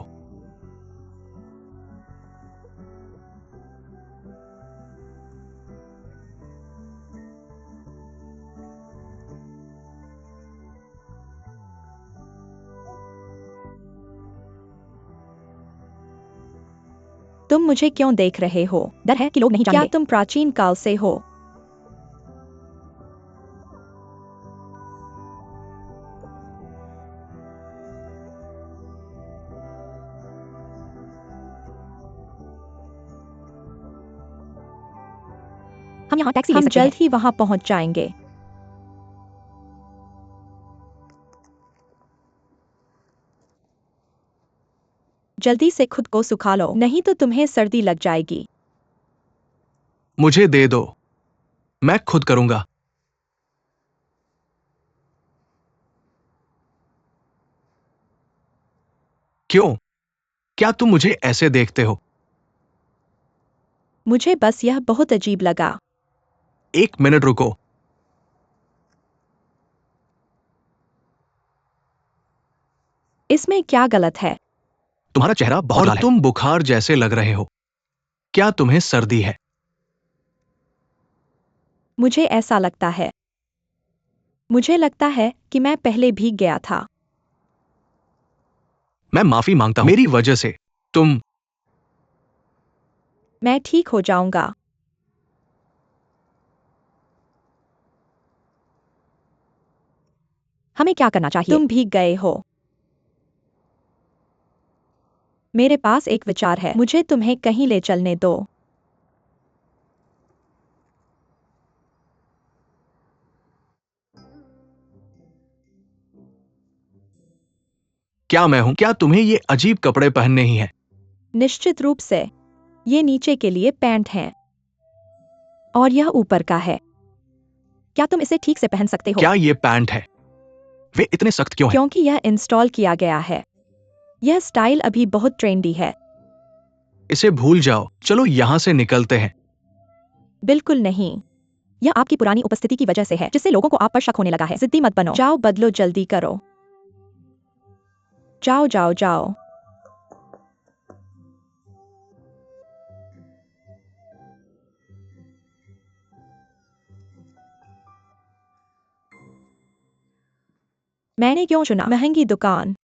तुम मुझे क्यों देख रहे हो? डर है कि लोग नहीं जानेंगे। क्या तुम प्राचीन काल से हो? हम यहाँ टैक्सी ले सकते हैं। जल्द ही वहां पहुंच जाएंगे। जल्दी से खुद को सुखा लो, नहीं तो तुम्हें सर्दी लग जाएगी। मुझे दे दो, मैं खुद करूंगा। क्यों? क्या तुम मुझे ऐसे देखते हो? मुझे बस यह बहुत अजीब लगा। एक मिनट रुको। इसमें क्या गलत है? तुम्हारा चेहरा बहुत लाल है। तुम बुखार जैसे लग रहे हो। क्या तुम्हें सर्दी है? मुझे ऐसा लगता है। मुझे लगता है कि मैं पहले भीग गया था। मैं माफी मांगता हूं। मेरी वजह से तुम। मैं ठीक हो जाऊंगा। हमें क्या करना चाहिए? तुम भीग गए हो। मेरे पास एक विचार है। मुझे तुम्हें कहीं ले चलने दो। क्या मैं हूं? क्या तुम्हें ये अजीब कपड़े पहनने ही हैं? निश्चित रूप से। ये नीचे के लिए पैंट है और यह ऊपर का है। क्या तुम इसे ठीक से पहन सकते हो? क्या ये पैंट है? वे इतने सख्त क्यों हैं? क्योंकि यह इंस्टॉल किया गया है। यह स्टाइल अभी बहुत ट्रेंडी है। इसे भूल जाओ, चलो यहाँ से निकलते हैं। बिल्कुल नहीं, यह आपकी पुरानी उपस्थिति की वजह से है, जिससे लोगों को आप पर शक होने लगा है। जिद्दी मत बनो। जाओ, बदलो, जल्दी करो। जाओ जाओ जाओ। मैंने क्यों चुना महंगी दुकान?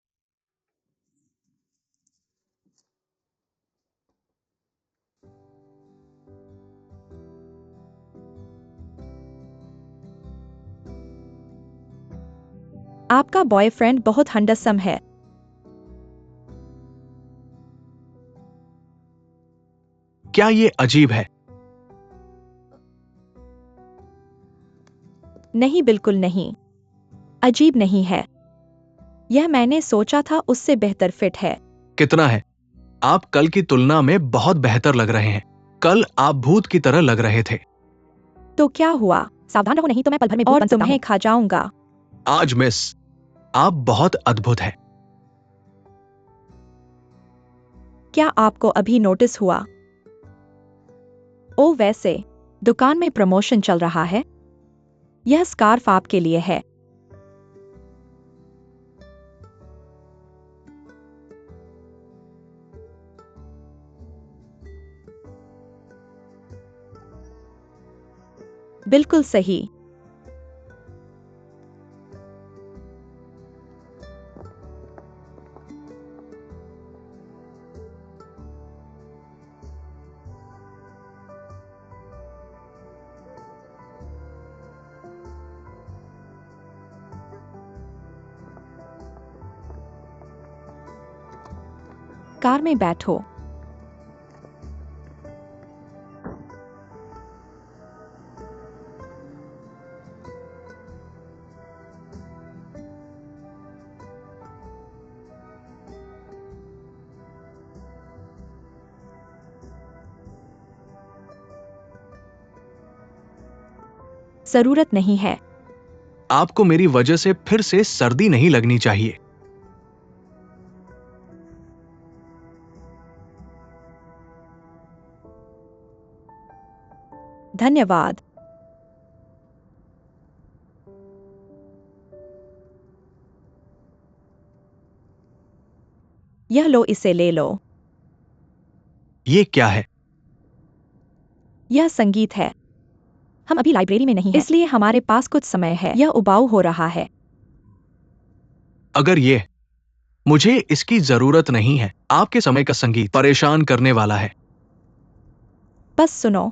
आपका बॉयफ्रेंड बहुत हंडसम है। क्या ये अजीब है? नहीं, बिल्कुल नहीं। अजीब नहीं है। यह मैंने सोचा था उससे बेहतर फिट है। कितना है? आप कल की तुलना में बहुत बेहतर लग रहे हैं। कल आप भूत की तरह लग रहे थे। तो क्या हुआ? सावधान रहो, नहीं तो मैं पल भर में और तुम्हें खा जाऊंगा। आज मिस, आप बहुत अद्भुत हैं। क्या आपको अभी नोटिस हुआ? ओ वैसे, दुकान में प्रमोशन चल रहा है। यह स्कार्फ आपके लिए है। बिल्कुल सही। कार में बैठो। जरूरत नहीं है। आपको मेरी वजह से फिर से सर्दी नहीं लगनी चाहिए। धन्यवाद। यह लो, इसे ले लो। ये क्या है? यह संगीत है। हम अभी लाइब्रेरी में नहीं हैं, इसलिए हमारे पास कुछ समय है। यह उबाऊ हो रहा है। अगर ये, मुझे इसकी जरूरत नहीं है। आपके समय का संगीत परेशान करने वाला है। बस सुनो।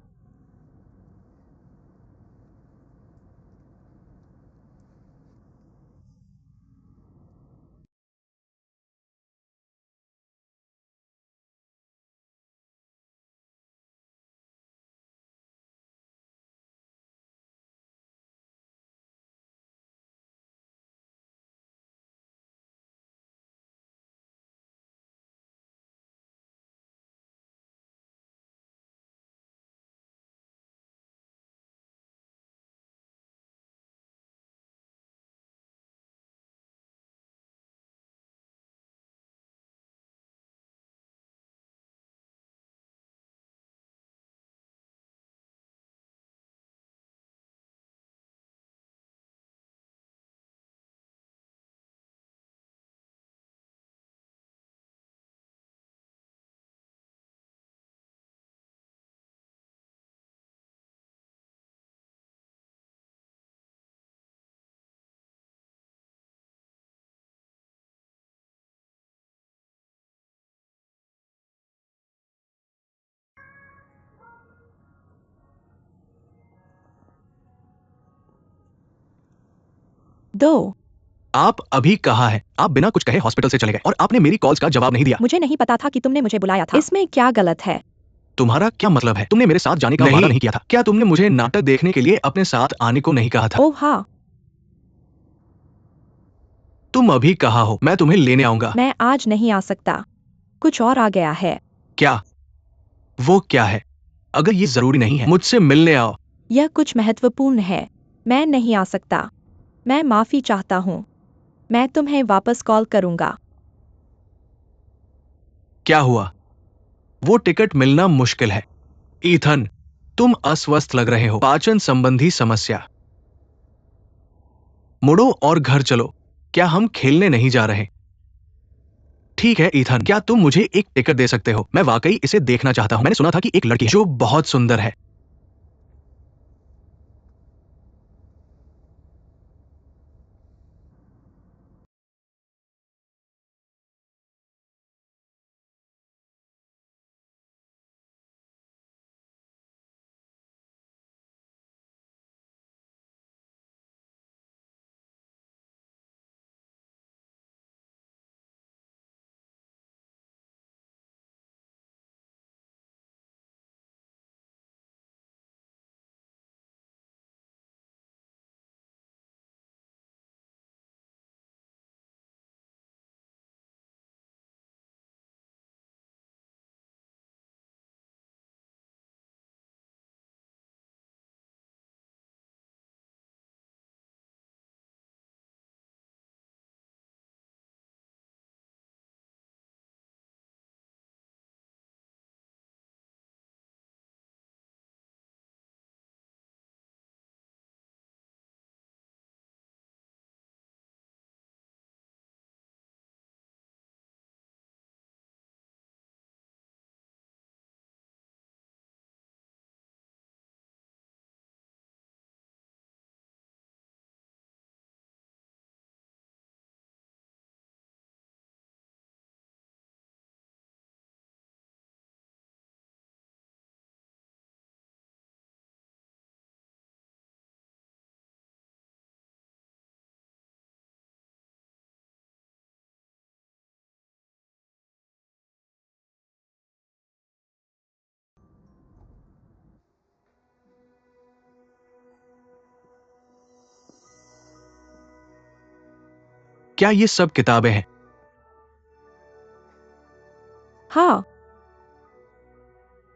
दो। आप अभी कहाँ हैं? आप बिना कुछ कहे हॉस्पिटल से चले गए और आपने मेरी कॉल्स का जवाब नहीं दिया। मुझे नहीं पता था कि तुमने मुझे बुलाया था। इसमें क्या गलत है? तुम्हारा क्या मतलब है? तुमने मेरे साथ जाने का वादा नहीं किया था। क्या तुमने मुझे नाटक देखने के लिए अपने साथ आने को नहीं कहा था? ओह हाँ। तुम अभी कहाँ हो? मैं तुम्हें लेने आऊंगा। मैं आज नहीं आ सकता। कुछ और आ गया है। क्या? वो क्या है? अगर ये जरूरी नहीं है, मुझसे मिलने आओ। यह कुछ महत्वपूर्ण है। मैं नहीं आ सकता। मैं माफी चाहता हूँ। मैं तुम्हें वापस कॉल करूंगा। क्या हुआ? वो टिकट मिलना मुश्किल है। ईथन, तुम अस्वस्थ लग रहे हो। पाचन संबंधी समस्या। मुड़ो और घर चलो। क्या हम खेलने नहीं जा रहे? ठीक है ईथन, क्या तुम मुझे एक टिकट दे सकते हो? मैं वाकई इसे देखना चाहता हूं। मैंने सुना था कि एक लड़की है जो बहुत सुंदर है। क्या ये सब किताबें हैं? हाँ,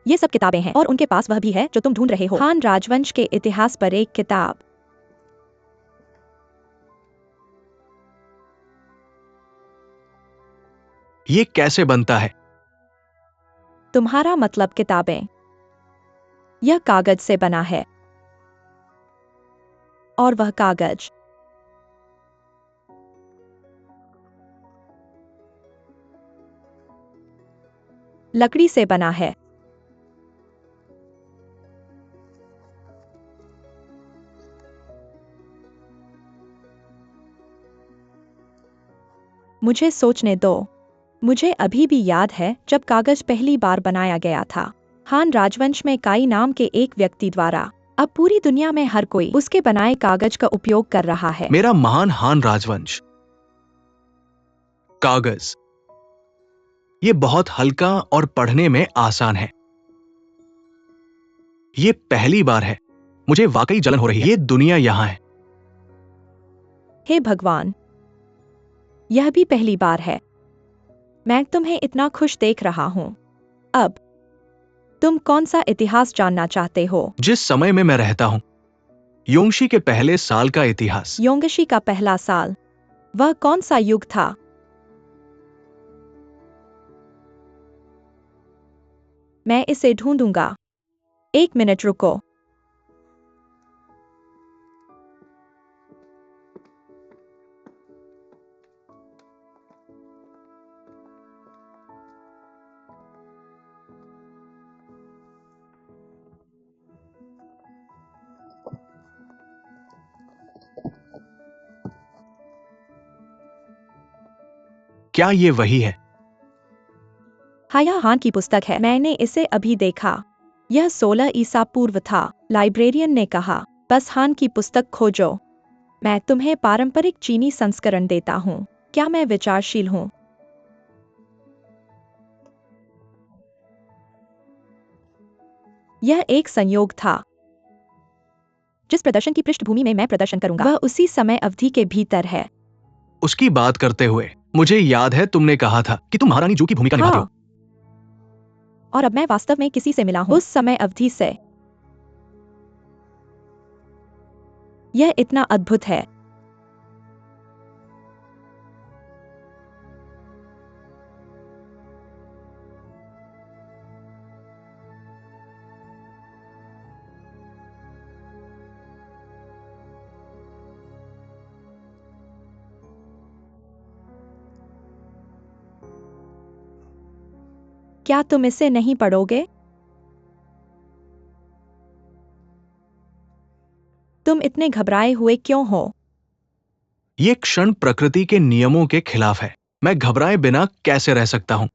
ये सब किताबें हैं और उनके पास वह भी है जो तुम ढूंढ रहे हो। हान राजवंश के इतिहास पर एक किताब। ये कैसे बनता है? तुम्हारा मतलब किताबें? यह कागज से बना है। और वह कागज लकड़ी से बना है। मुझे सोचने दो। मुझे अभी भी याद है जब कागज पहली बार बनाया गया था। हान राजवंश में काई नाम के एक व्यक्ति द्वारा। अब पूरी दुनिया में हर कोई उसके बनाए कागज का उपयोग कर रहा है। मेरा महान हान राजवंश। कागज। ये बहुत हल्का और पढ़ने में आसान है। ये पहली बार है। मुझे वाकई जलन हो रही है। ये दुनिया यहां है। हे भगवान, यह भी पहली बार है। मैं तुम्हें इतना खुश देख रहा हूं। अब तुम कौन सा इतिहास जानना चाहते हो? जिस समय में मैं रहता हूं, योंगशी के पहले साल का इतिहास। योंगशी का पहला साल। वह कौन सा युग था? मैं इसे ढूंढूंगा। एक मिनट रुको। क्या ये वही है? हाया हान की पुस्तक है। मैंने इसे अभी देखा। यह 16 ईसा पूर्व था। लाइब्रेरियन ने कहा, बस हान की पुस्तक खोजो। मैं तुम्हें पारंपरिक चीनी संस्करण देता हूँ। क्या मैं विचारशील हूँ? यह एक संयोग था। जिस प्रदर्शन की पृष्ठभूमि में मैं प्रदर्शन करूंगा वह उसी समय अवधि के भीतर है। उसकी बात करते हुए मुझे याद है तुमने कहा था कि तुम महारानी जू की भूमिका निभाती हो। और अब मैं वास्तव में किसी से मिला हूँ उस समय अवधि से। यह इतना अद्भुत है। क्या तुम इसे नहीं पढ़ोगे? तुम इतने घबराए हुए क्यों हो? ये क्षण प्रकृति के नियमों के खिलाफ है। मैं घबराए बिना कैसे रह सकता हूं?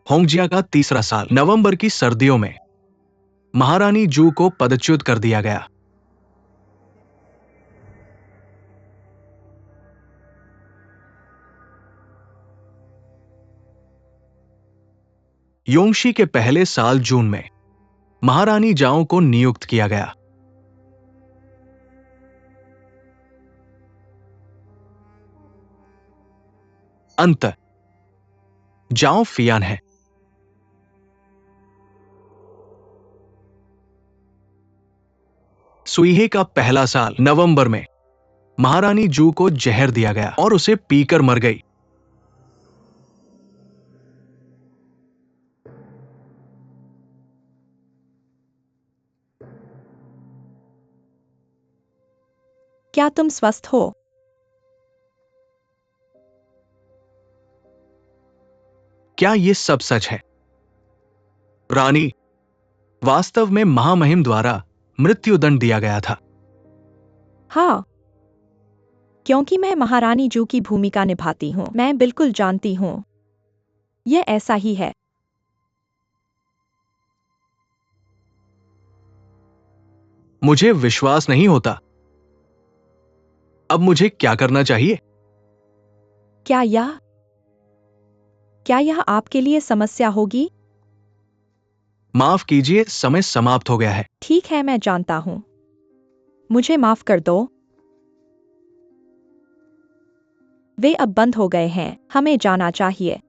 होंगजिया का तीसरा साल, नवंबर की सर्दियों में महारानी जू को पदच्युत कर दिया गया। योंगशी के पहले साल जून में महारानी जाओ को नियुक्त किया गया। अंत जाओ फियान है। सुईहे का पहला साल, नवंबर में महारानी जू को जहर दिया गया और उसे पीकर मर गई। क्या तुम स्वस्थ हो? क्या ये सब सच है? रानी, वास्तव में महामहिम द्वारा मृत्युदंड दिया गया था। हाँ, क्योंकि मैं महारानी जू की भूमिका निभाती हूँ। मैं बिल्कुल जानती हूँ। यह ऐसा ही है। मुझे विश्वास नहीं होता। अब मुझे क्या करना चाहिए? क्या यह आपके लिए समस्या होगी? माफ कीजिए, समय समाप्त हो गया है। ठीक है, मैं जानता हूँ। मुझे माफ कर दो। वे अब बंद हो गए हैं। हमें जाना चाहिए।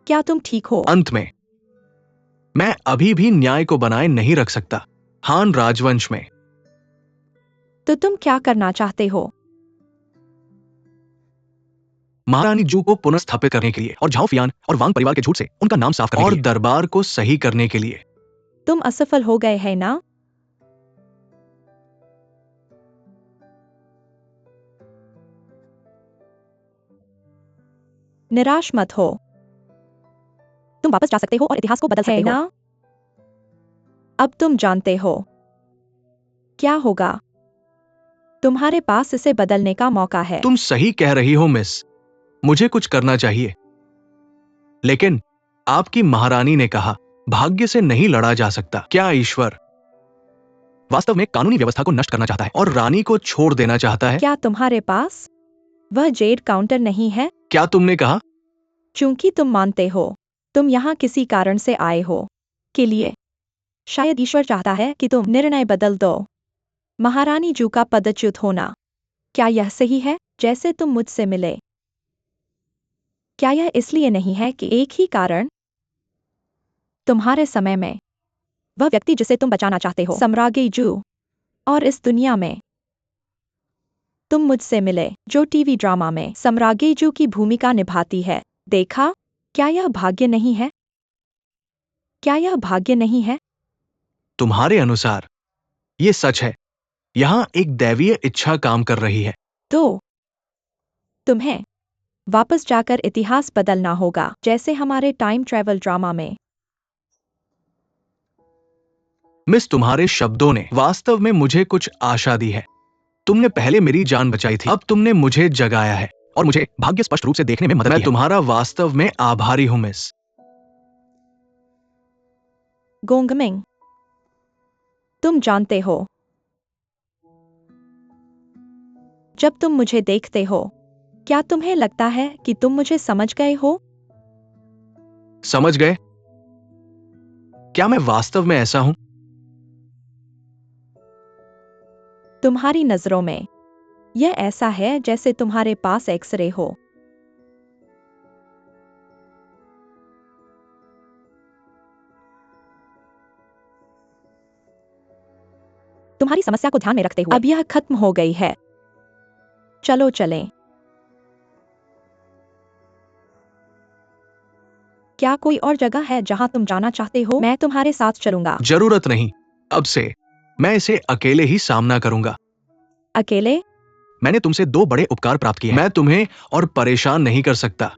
क्या तुम ठीक हो? अंत में मैं अभी भी न्याय को बनाए नहीं रख सकता। हान राजवंश में तो तुम क्या करना चाहते हो? महारानी जू को पुनर्स्थापित करने के लिए और झाओ फियान और वांग परिवार के झूठ से उनका नाम साफ करने और दरबार को सही करने के लिए। तुम असफल हो गए हैं ना? निराश मत हो। तुम वापस जा सकते हो और इतिहास को बदल सकते हो ना? अब तुम जानते हो क्या होगा। तुम्हारे पास इसे बदलने का मौका है। तुम सही कह रही हो मिस। मुझे कुछ करना चाहिए। लेकिन आपकी महारानी ने कहा, भाग्य से नहीं लड़ा जा सकता। क्या ईश्वर वास्तव में कानूनी व्यवस्था को नष्ट करना चाहता है और रानी को छोड़ देना चाहता है? क्या तुम्हारे पास वह जेड काउंटर नहीं है? क्या तुमने कहा? चूंकि तुम मानते हो तुम यहाँ किसी कारण से आए हो के लिए, शायद ईश्वर चाहता है कि तुम निर्णय बदल दो। महारानी जू का पदच्युत होना, क्या यह सही है? जैसे तुम मुझसे मिले, क्या यह इसलिए नहीं है कि एक ही कारण तुम्हारे समय में वह व्यक्ति जिसे तुम बचाना चाहते हो, सम्राज्ञी जू, और इस दुनिया में तुम मुझसे मिले, जो टीवी ड्रामा में सम्राज्ञी जू की भूमिका निभाती है। देखा, क्या यह भाग्य नहीं है? क्या यह भाग्य नहीं है? तुम्हारे अनुसार ये सच है। यहाँ एक दैवीय इच्छा काम कर रही है। तो तुम्हें वापस जाकर इतिहास बदलना होगा, जैसे हमारे टाइम ट्रैवल ड्रामा में। मिस, तुम्हारे शब्दों ने वास्तव में मुझे कुछ आशा दी है। तुमने पहले मेरी जान बचाई थी, अब तुमने मुझे जगाया है और मुझे भाग्य स्पष्ट रूप से देखने में मदद की है। मैं तुम्हारा वास्तव में आभारी हूं मिस। गोंगमिंग, तुम जानते हो, जब तुम मुझे देखते हो, क्या तुम्हें लगता है कि तुम मुझे समझ गए हो? समझ गए? क्या मैं वास्तव में ऐसा हूं? तुम्हारी नजरों में यह ऐसा है जैसे तुम्हारे पास एक्सरे हो। तुम्हारी समस्या को ध्यान में रखते हुए अब यह खत्म हो गई है। चलो चलें। क्या कोई और जगह है जहां तुम जाना चाहते हो? मैं तुम्हारे साथ चलूंगा। जरूरत नहीं। अब से मैं इसे अकेले ही सामना करूंगा। अकेले? मैंने तुमसे 2 बड़े उपकार प्राप्त किए हैं। मैं तुम्हें और परेशान नहीं कर सकता।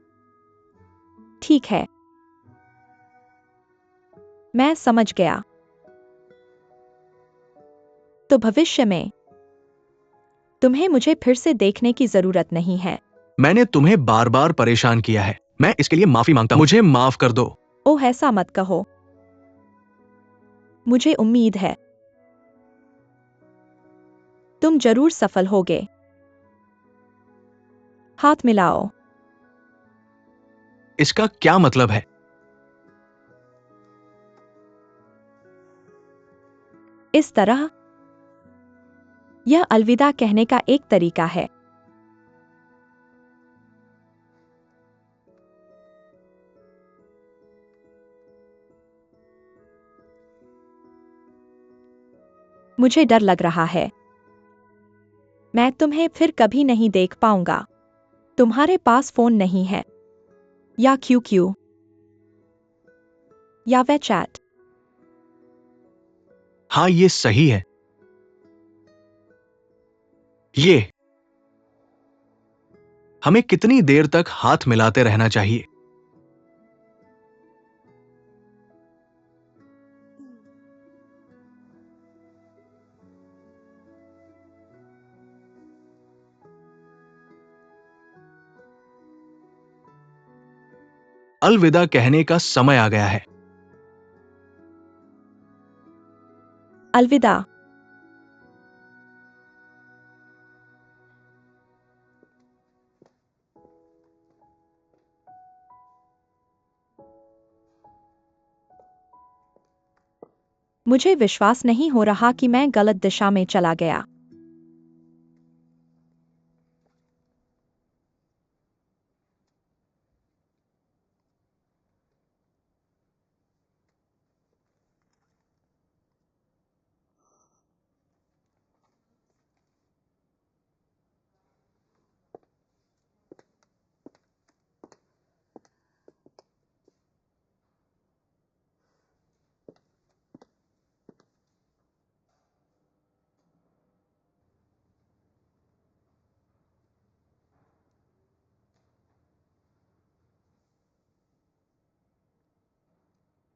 ठीक है, मैं समझ गया। तो भविष्य में तुम्हें मुझे फिर से देखने की जरूरत नहीं है। मैंने तुम्हें बार बार परेशान किया है। मैं इसके लिए माफी मांगता हूं। मुझे माफ कर दो। ओह, ऐसा मत कहो। मुझे उम्मीद है तुम जरूर सफल होगे। हाथ मिलाओ। इसका क्या मतलब है? इस तरह यह अलविदा कहने का एक तरीका है। मुझे डर लग रहा है मैं तुम्हें फिर कभी नहीं देख पाऊंगा। तुम्हारे पास फोन नहीं है, या क्यू या वे चैट। हाँ, ये सही है। ये हमें कितनी देर तक हाथ मिलाते रहना चाहिए? अलविदा कहने का समय आ गया है। अलविदा। मुझे विश्वास नहीं हो रहा कि मैं गलत दिशा में चला गया।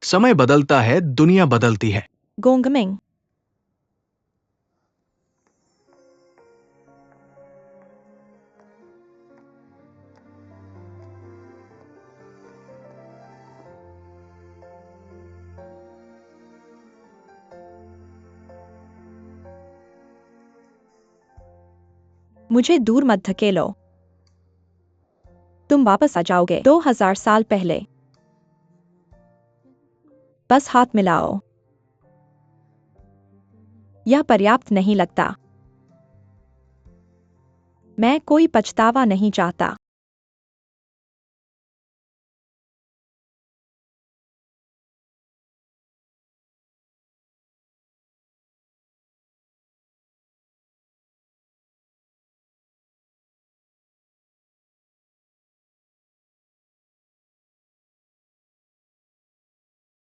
समय बदलता है, दुनिया बदलती है। गोंगमिंग, मुझे दूर मत धकेलो। तुम वापस आ जाओगे 2000 साल पहले। बस हाथ मिलाओ। यह पर्याप्त नहीं लगता। मैं कोई पछतावा नहीं चाहता।